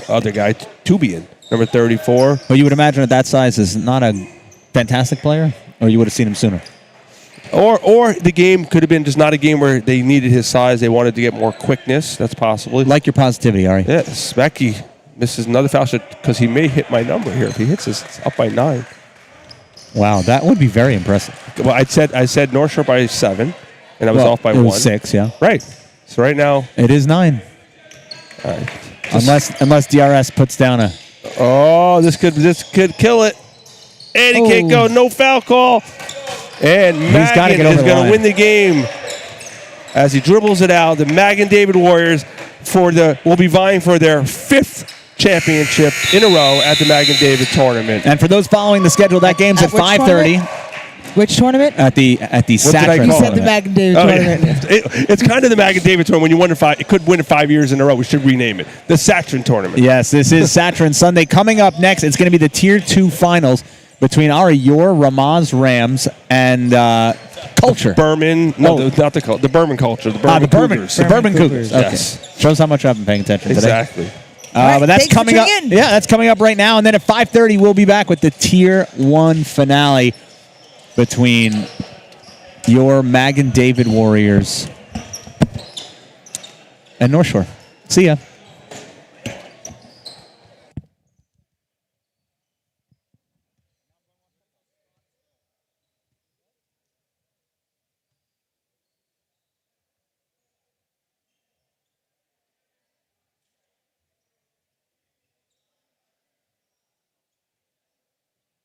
S2: other guy, Tubian, number 34.
S1: But you would imagine at that size is not a fantastic player, or you would have seen him sooner.
S2: Or the game could have been just not a game where they needed his size. They wanted to get more quickness. That's possibly.
S1: Like your positivity, Ari.
S2: Yeah, Smecky misses another foul shot because he may hit my number here. If he hits this, it's up by 9.
S1: Wow, that would be very impressive.
S2: Well, I said North Shore by 7, and I was off by
S1: it
S2: 1.
S1: was 6, yeah.
S2: Right. So right now,
S1: It is 9.
S2: all right.
S1: Unless DRS puts down a...
S2: Oh, this could kill it. And he can't go. No foul call. And
S1: gotta
S2: Magan
S1: get over
S2: is
S1: the
S2: going
S1: line.
S2: to win the game as he dribbles it out. The Magan David Warriors will be vying for their 5th championship in a row at the Magan David tournament.
S1: And for those following the schedule, that game's at
S3: which
S1: 5:30
S3: Which tournament?
S1: at the
S2: did I
S1: Satran
S2: call
S3: You
S2: it?
S3: said the
S1: tournament.
S3: Magan David
S2: Oh,
S3: tournament.
S2: yeah. It's kind of the Magan David tournament. When you won it could win it 5 years in a row. We should rename it the Satran tournament.
S1: Yes, this is Satran Sunday. Coming up next, it's going to be the Tier 2 finals between your Ramaz Rams and Culture.
S2: Berman, not the culture. The Berman culture. The Berman Cougars.
S1: The Bourbon Cougars. Okay.
S2: Yes.
S1: Shows how much I've been paying attention today.
S2: Exactly.
S1: But that's
S3: Thanks for
S1: coming up.
S3: tuning in.
S1: Yeah, that's coming up right now. And then at 5:30, we'll be back with the Tier 1 finale between your Magan David Warriors and North Shore. See ya.